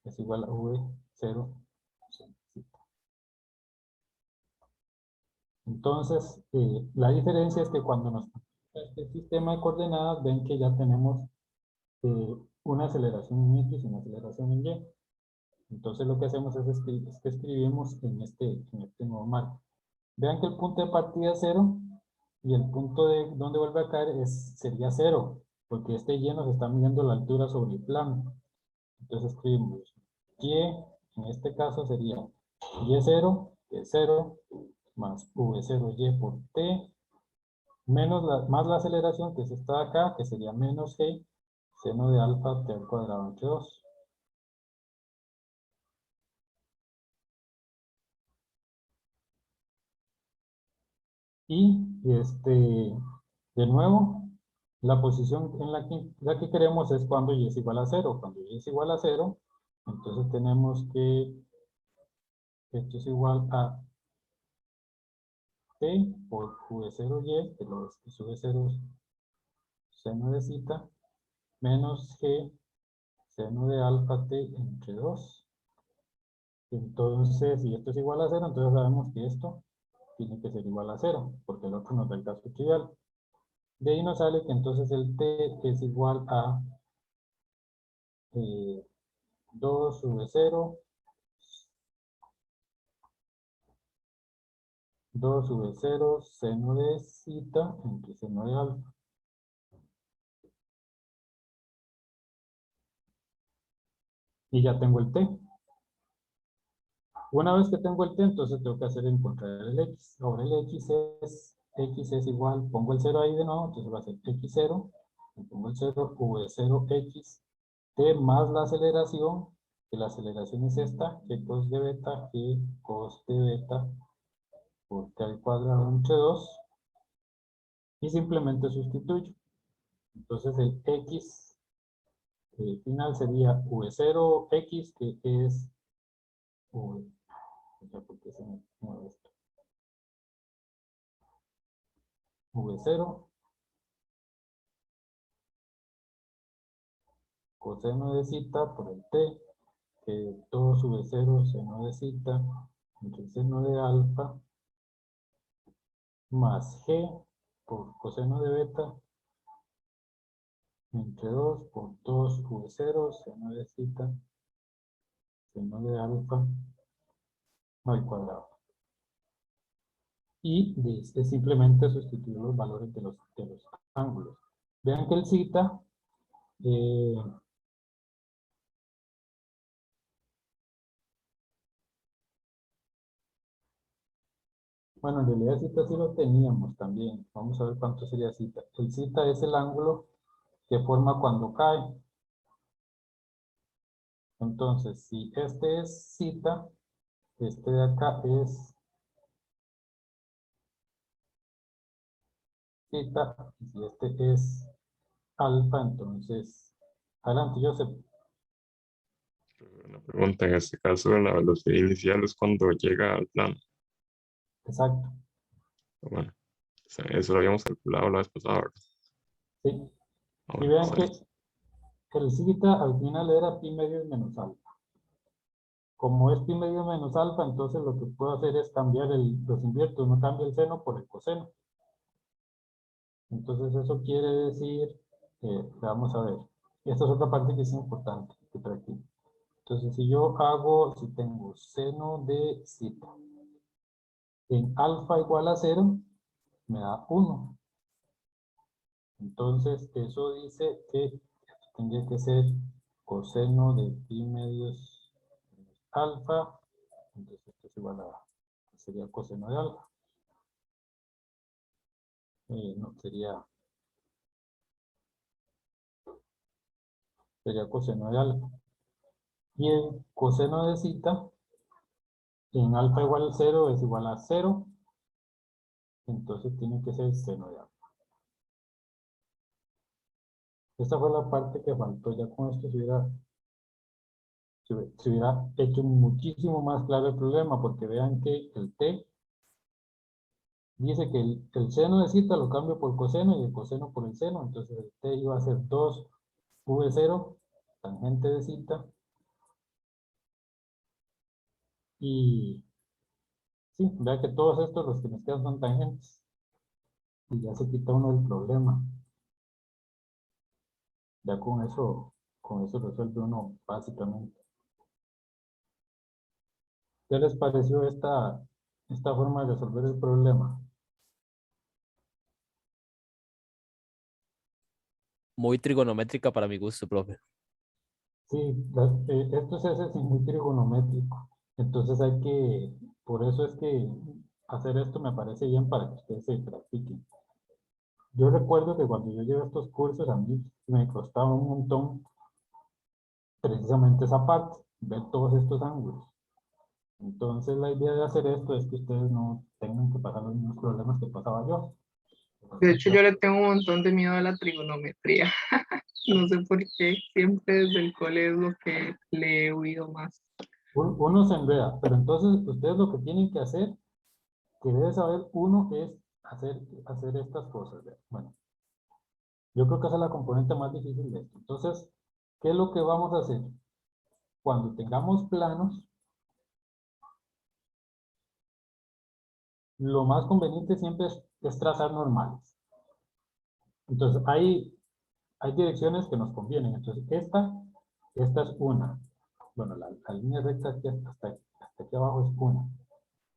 es igual a V0 coseno de zeta. Entonces, la diferencia es que cuando nos este sistema de coordenadas, ven que ya tenemos una aceleración en X y una aceleración en Y. Entonces lo que hacemos es que escribimos en este nuevo marco. Vean que el punto de partida es 0 y el punto de donde vuelve a caer sería 0, porque este Y nos está midiendo la altura sobre el plano. Entonces escribimos Y, en este caso sería Y0, que es 0, más V0Y por T, más la aceleración, que es esta de acá, que sería menos G, seno de alfa T al cuadrado entre 2. Y de nuevo, la posición en la que queremos es cuando Y es igual a 0. Cuando Y es igual a 0, entonces tenemos que esto es igual a T por V0Y, que lo es V0 seno de zeta, menos G seno de alfa T entre 2. Entonces, si esto es igual a 0, entonces sabemos que esto tiene que ser igual a 0, porque el otro nos da el caso trivial. De ahí nos sale que entonces el T es igual a 2 V0, 2 V0 seno de zeta entre seno de alfa. Y ya tengo el T. Una vez que tengo el T, entonces tengo que hacer encontrar el X. Ahora el X es igual, pongo el 0 ahí de nuevo, entonces va a ser X0, y pongo el 0, V0X, T más la aceleración, que la aceleración es esta, G cos de beta, G cos de beta, por T al cuadrado entre 2, y simplemente sustituyo. Entonces el X final sería V0X, que es ¿por qué se me mueve esto? V0 coseno de zeta por el T, que 2 V0 seno de zeta entre seno de alfa, más G por coseno de beta entre 2 por 2 V0 seno de zeta seno de alfa al cuadrado. Y es simplemente sustituir los valores de los ángulos. Vean que el zeta bueno, en realidad zeta sí lo teníamos también. Vamos a ver cuánto sería zeta. El zeta es el ángulo que forma cuando cae. Entonces, si este es zeta, este de acá es zeta, y si este es alfa, entonces Adelante, Joseph. Una pregunta, en este caso, la velocidad inicial es cuando llega al plano. Exacto. Bueno, o sea, eso lo habíamos calculado la vez pasada, ¿verdad? Sí. Ah, Y bueno, vean está que bien. el zeta al final era pi medios menos alfa. Como es pi medios menos alfa, entonces lo que puedo hacer es cambiar los inviertos, no cambia el seno por el coseno. Entonces eso quiere decir, vamos a ver, esta es otra parte que es importante que practique. Entonces si tengo seno de zeta en alfa igual a 0, me da 1. Entonces eso dice que tendría que ser coseno de pi medios alfa, entonces esto es igual a, sería coseno de alfa. No, sería coseno de alfa. Y el coseno de zeta en alfa igual a 0 es igual a 0, entonces tiene que ser seno de alfa. Esta fue la parte que faltó, ya con esto se hubiera hecho muchísimo más claro el problema, porque vean que el t dice que el seno de zeta lo cambio por coseno y el coseno por el seno, entonces el t iba a ser 2v0 tangente de zeta, y sí, vea que todos estos los que nos quedan son tangentes, y ya se quita uno el problema. Ya con eso resuelve uno básicamente. ¿Qué les pareció esta forma de resolver el problema? Muy trigonométrica para mi gusto, profe. Sí, esto se hace sin muy trigonométrico. Entonces por eso es que hacer esto me parece bien para que ustedes se practiquen. Yo recuerdo que cuando yo llevé estos cursos a mí me costaba un montón precisamente esa parte, ver todos estos ángulos. Entonces la idea de hacer esto es que ustedes no tengan que pasar los mismos problemas que pasaba yo. De hecho, yo le tengo un montón de miedo a la trigonometría. No sé por qué, siempre desde el cole es lo que le he oído más. Uno se enreda, pero entonces ustedes lo que tienen que hacer, que debe saber uno, es hacer estas cosas. ¿Ve? Bueno, yo creo que esa es la componente más difícil de esto. Entonces, ¿qué es lo que vamos a hacer? Cuando tengamos planos, lo más conveniente siempre es trazar normales. Entonces, hay direcciones que nos convienen. Entonces, esta es una. Bueno, la línea recta aquí hasta aquí abajo es una.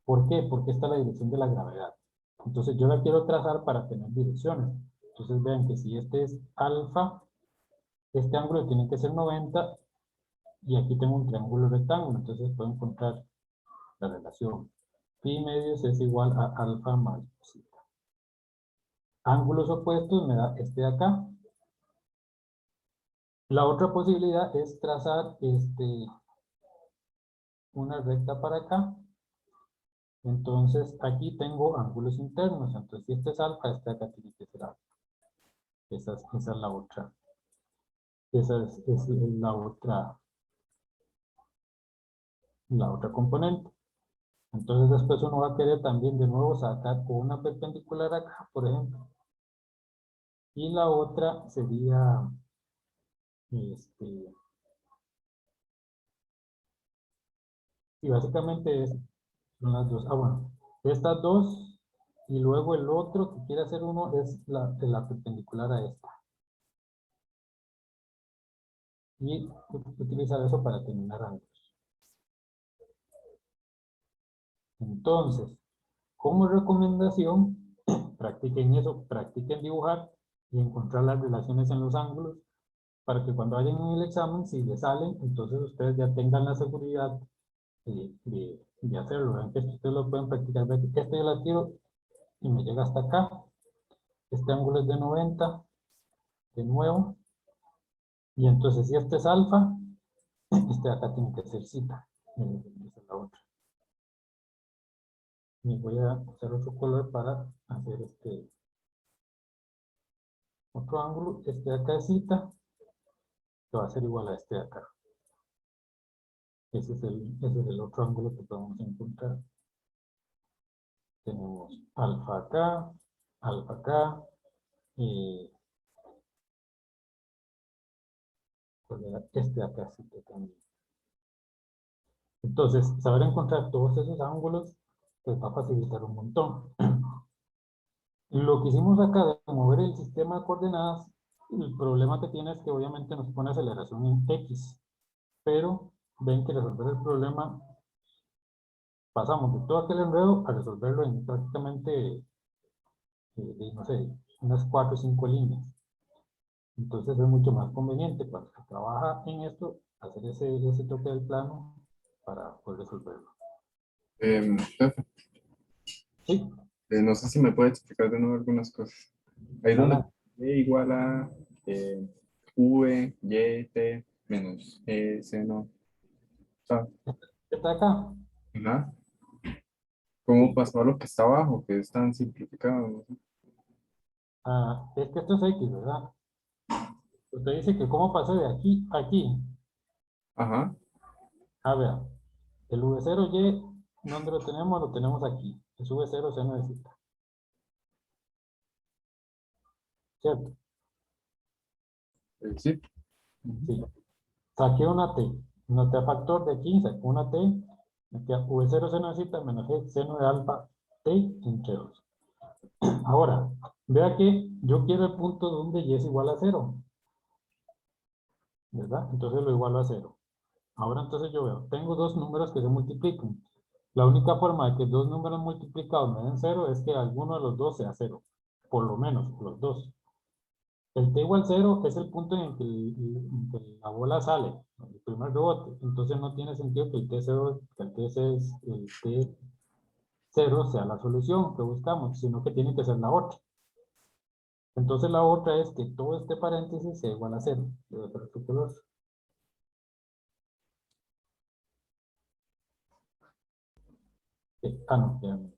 ¿Por qué? Porque esta es la dirección de la gravedad. Entonces yo la quiero trazar para tener direcciones. Entonces vean que si este es alfa, este ángulo tiene que ser 90 y aquí tengo un triángulo rectángulo. Entonces puedo encontrar la relación. Pi medios es igual a alfa más zeta. Ángulos opuestos me da este de acá. La otra posibilidad es trazar una recta para acá. Entonces aquí tengo ángulos internos. Entonces si este es alfa, este de acá tiene que ser alfa. Esa es la otra. Esa es la otra componente. Entonces después uno va a querer también de nuevo sacar una perpendicular acá, por ejemplo. Y la otra sería, y básicamente son las dos. Ah, bueno, estas dos, y luego el otro que quiere hacer uno es la perpendicular a esta. Y utilizar eso para terminar ángulos. Entonces, como recomendación, practiquen eso, practiquen dibujar y encontrar las relaciones en los ángulos para que cuando vayan en el examen, si les salen, entonces ustedes ya tengan la seguridad de hacerlo. Vean que esto ustedes lo pueden practicar. Vean que este yo la tiro y me llega hasta acá. Este ángulo es de 90, de nuevo. Y entonces si este es alfa, este de acá tiene que ser zeta. Esa es la otra. Y voy a usar otro color para hacer otro ángulo. Este de acá es zeta. que va a ser igual a este de acá. Ese es el otro ángulo que podemos encontrar. Tenemos alfa acá, y este de acá sí que también. Entonces, saber encontrar todos esos ángulos pues va a facilitar un montón. Lo que hicimos acá de mover el sistema de coordenadas, el problema que tiene es que obviamente nos pone aceleración en X, pero ven que resolver el problema, pasamos de todo aquel enredo a resolverlo en prácticamente, no sé, unas 4 o 5 líneas. Entonces es mucho más conveniente cuando se trabaja en esto, hacer ese toque del plano para poder resolverlo. Jefe, Sí, no sé si me puede explicar de nuevo algunas cosas. Ahí donde adelante. E igual a V, Y, T, menos E, seno. O sea, ¿Qué está acá? ajá. ¿Cómo Sí. pasó a lo que está abajo, que es tan simplificado? No sé. Ah, es que esto es X, ¿verdad? Usted dice que cómo pasé de aquí a aquí. Ajá, A ver, el V0Y, ¿dónde lo tenemos? Lo tenemos aquí. Es V0 seno de cita. ¿Cierto? sí. Sí. Saqué una T factor de aquí, saqué una T, me queda V0 seno de cita menos G seno de alfa T entre 2. Ahora, vea que yo quiero el punto donde Y es igual a 0, ¿verdad? Entonces lo igualo a 0. Ahora entonces yo veo, tengo dos números que se multiplican. La única forma de que dos números multiplicados me den 0 es que alguno de los dos sea 0. Por lo menos, los dos. El t igual 0 es el punto en en que la bola sale, el primer rebote. Entonces no tiene sentido que el t0, el t0 sea la solución que buscamos, sino que tiene que ser la otra. Entonces la otra es que todo este paréntesis sea igual a 0. Debe ser escrupuloso. No, ya no.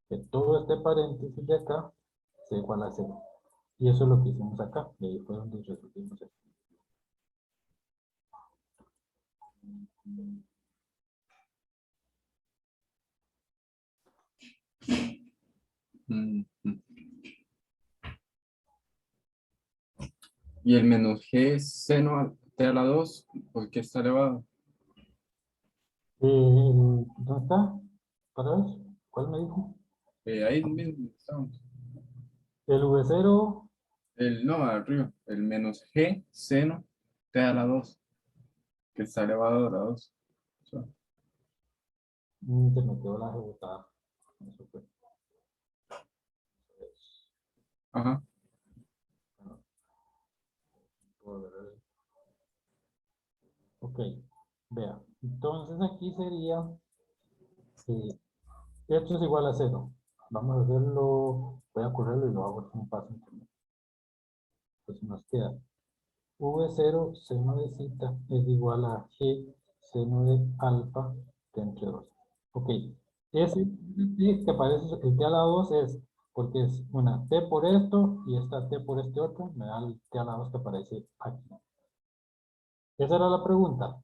Que todo este paréntesis de acá sea igual a 0. Y eso es lo que hicimos acá. Y ahí fue donde resolvimos esto. Mm, mm. Y el menos G seno T a la 2, ¿por qué está elevado? ¿Dónde está? ¿Para ver? ¿Cuál me dijo? Ahí mismo estamos. El V0, No, arriba. El menos G seno T a la 2, que está elevado a la 2. O sea, se me quedó la ejecutada. Eso fue. ajá. Ok, vea. Entonces aquí sería, esto es igual a 0. Vamos a hacerlo, voy a correrlo y lo hago un paso. Pues nos queda V0 seno de cita es igual a G seno de alfa entre 2. Ok, ese T que aparece, el T a la 2 es porque es una T por esto y esta T por este otro, me da el T a la 2 que aparece aquí. Esa era la pregunta.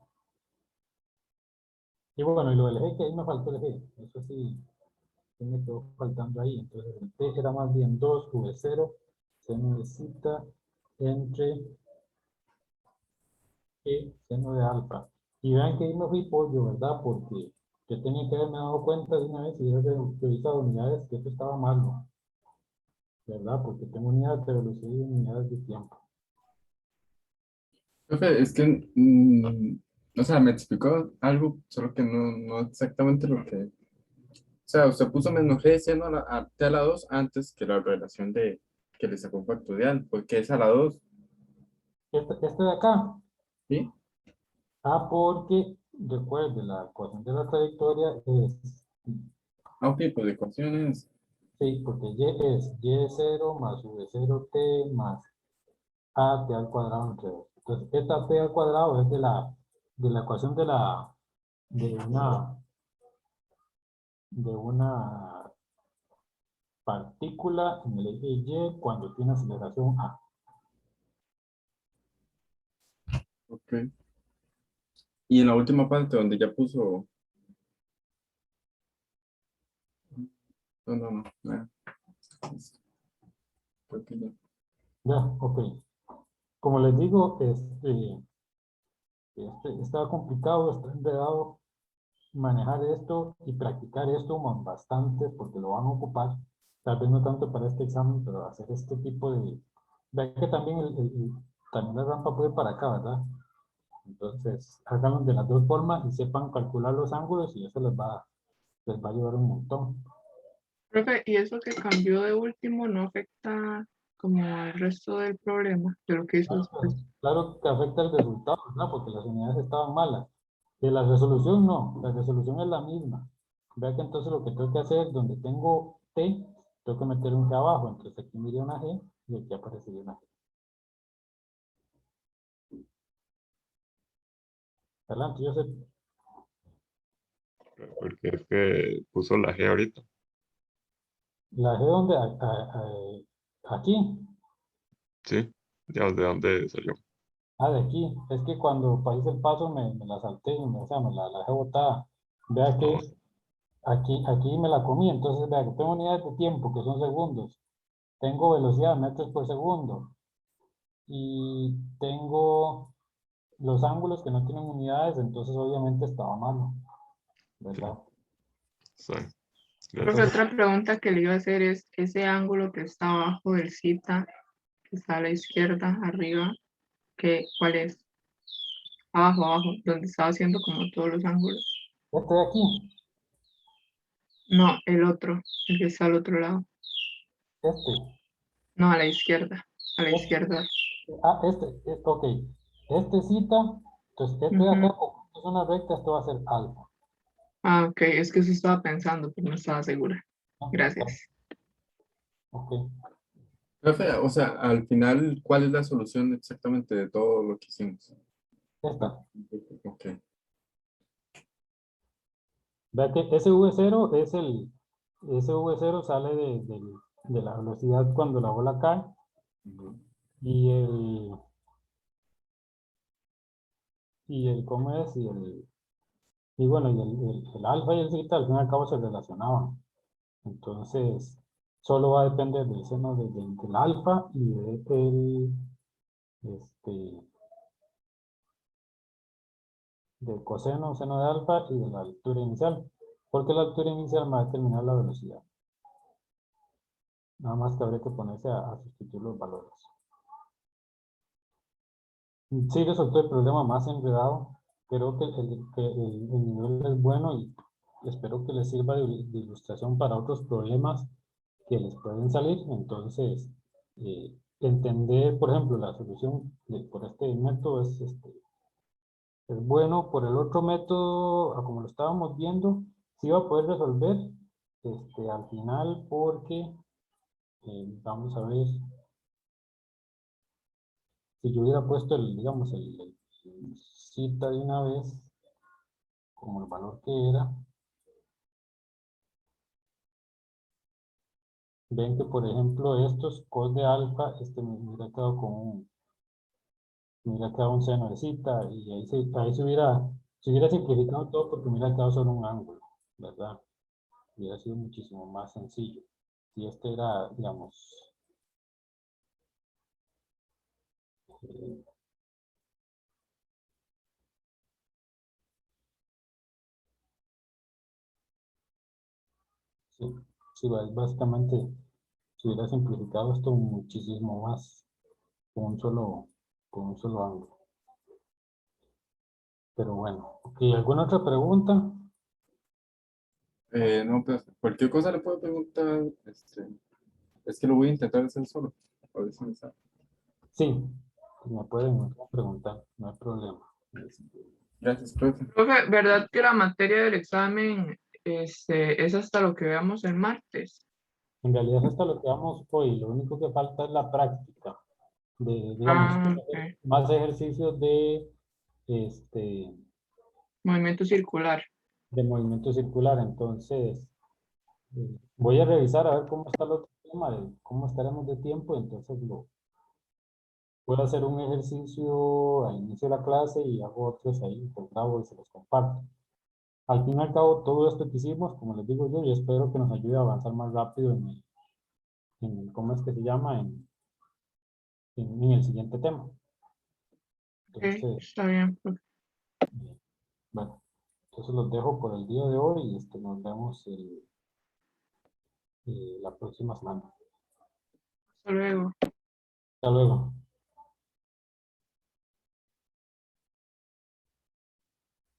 Y bueno, y lo del G, que ahí me faltó el G. Eso sí, me quedó faltando ahí. Entonces el T era más bien 2 V0 seno de cita entre seno de alfa. Y vean que ahí me fui pollo, ¿verdad? Porque yo tenía que haberme dado cuenta de una vez y hubiera revisado unidades que esto estaba mal, ¿no? ¿Verdad? Porque tengo unidades de velocidad y unidades de tiempo. Profe, es que, o sea, me explicó algo, solo que no exactamente lo que... O sea, usted puso menos G seno a T a la 2 antes que la relación de que le sacó un factorial, porque es a la 2, Este de acá. ¿sí? Porque, recuerde, la ecuación de la trayectoria es, Ah, ok, pues ecuaciones. sí, porque Y es Y0 más V0T más AT al cuadrado entre 2. Entonces, esta T al cuadrado es de la ecuación de una partícula en el eje Y cuando tiene aceleración A. Ok. Y en la última parte donde ya puso... No. Creo que ya. Ya, ok. Como les digo, está complicado, está enredado manejar esto y practicar esto bastante porque lo van a ocupar, tal vez no tanto para este examen, pero hacer este tipo de... Ve que también, también la rampa puede ir para acá, ¿verdad? Entonces, háganlo de las dos formas y sepan calcular los ángulos y eso les va a ayudar un montón. Profe, ¿y eso que cambió de último no afecta como al resto del problema de lo que hizo después? Claro que afecta el resultado, ¿verdad? Porque las unidades estaban malas. De la resolución no, la resolución es la misma. Vea que entonces lo que tengo que hacer, donde tengo T, tengo que meter un G abajo. Entonces aquí me iría una G y aquí aparecería una G. Adelante, yo sé. Porque es que puso la G ahorita. La G donde, aquí, Sí, ya de dónde salió. de aquí. Es que cuando hice el paso me la salté y o sea, me la dejé botada. Vea que No, aquí me la comí. Entonces vea que tengo unidades de tiempo que son segundos. Tengo velocidad, metros por segundo. Y tengo los ángulos que no tienen unidades, entonces obviamente estaba malo, ¿verdad? sí, Profe, gracias. otra pregunta que le iba a hacer es, ese ángulo que está abajo del cita, que está a la izquierda, arriba, ¿cuál es? Abajo, donde estaba haciendo como todos los ángulos. Este de aquí, No, el otro, el que está al otro lado. este, No, a la izquierda, a la este, izquierda. ok, este cita, entonces este de acá, Ujú. como es una recta, esto va a ser alfa, Ah, ok, es que eso estaba pensando, pero no estaba segura. ¿no? Gracias. Ok, Profe, o sea, al final, ¿cuál es la solución exactamente de todo lo que hicimos? esta, Ok. vea que SV0 es SV0 sale de la velocidad cuando la bola cae, y ¿cómo es? Y bueno, y el alfa y el zeta al fin y al cabo se relacionaban. Entonces, solo va a depender del seno del alfa y este, del coseno, seno de alfa y de la altura inicial. Porque la altura inicial va a determinar la velocidad. Nada más que habría que ponerse a sustituir los valores. Sí resultó el problema más enredado. Creo que el nivel es bueno y espero que les sirva de ilustración para otros problemas que les pueden salir. Entonces, entender, por ejemplo, la solución por este método es bueno. Por el otro método, como lo estábamos viendo, sí va a poder resolver al final porque, vamos a ver, si yo hubiera puesto digamos, el cita de una vez, como el valor que era, ven que, por ejemplo, estos cos de alfa, me hubiera quedado me hubiera quedado un seno de cita y ahí se hubiera simplificado todo porque me hubiera quedado solo un ángulo, ¿verdad? Hubiera sido muchísimo más sencillo. Si este era, digamos, eh, sí, sí, básicamente se hubiera simplificado esto muchísimo más con con un solo ángulo. Pero bueno, ok, ¿alguna otra pregunta? No, pues cualquier cosa le puedo preguntar. Es que lo voy a intentar hacer solo. A ver si me sale. Sí, me pueden preguntar, no hay problema. Gracias, profe. Profe, ¿verdad que la materia del examen es hasta lo que veamos el martes? En realidad es hasta lo que vamos hoy, lo único que falta es la práctica de, digamos, Ah, ok. más ejercicios este, Movimiento circular. de movimiento circular. Entonces, Voy a revisar a ver cómo está el otro tema, de cómo estaremos de tiempo, entonces puedo hacer un ejercicio al inicio de la clase y hago otros ahí, los grabo y se los comparto. Al fin y al cabo, todo esto que hicimos, como les digo yo espero que nos ayude a avanzar más rápido ¿cómo es que se llama? En el siguiente tema. Ok, Entonces, está bien. bueno, entonces los dejo por el día de hoy y nos vemos la próxima semana. Hasta luego. Hasta luego.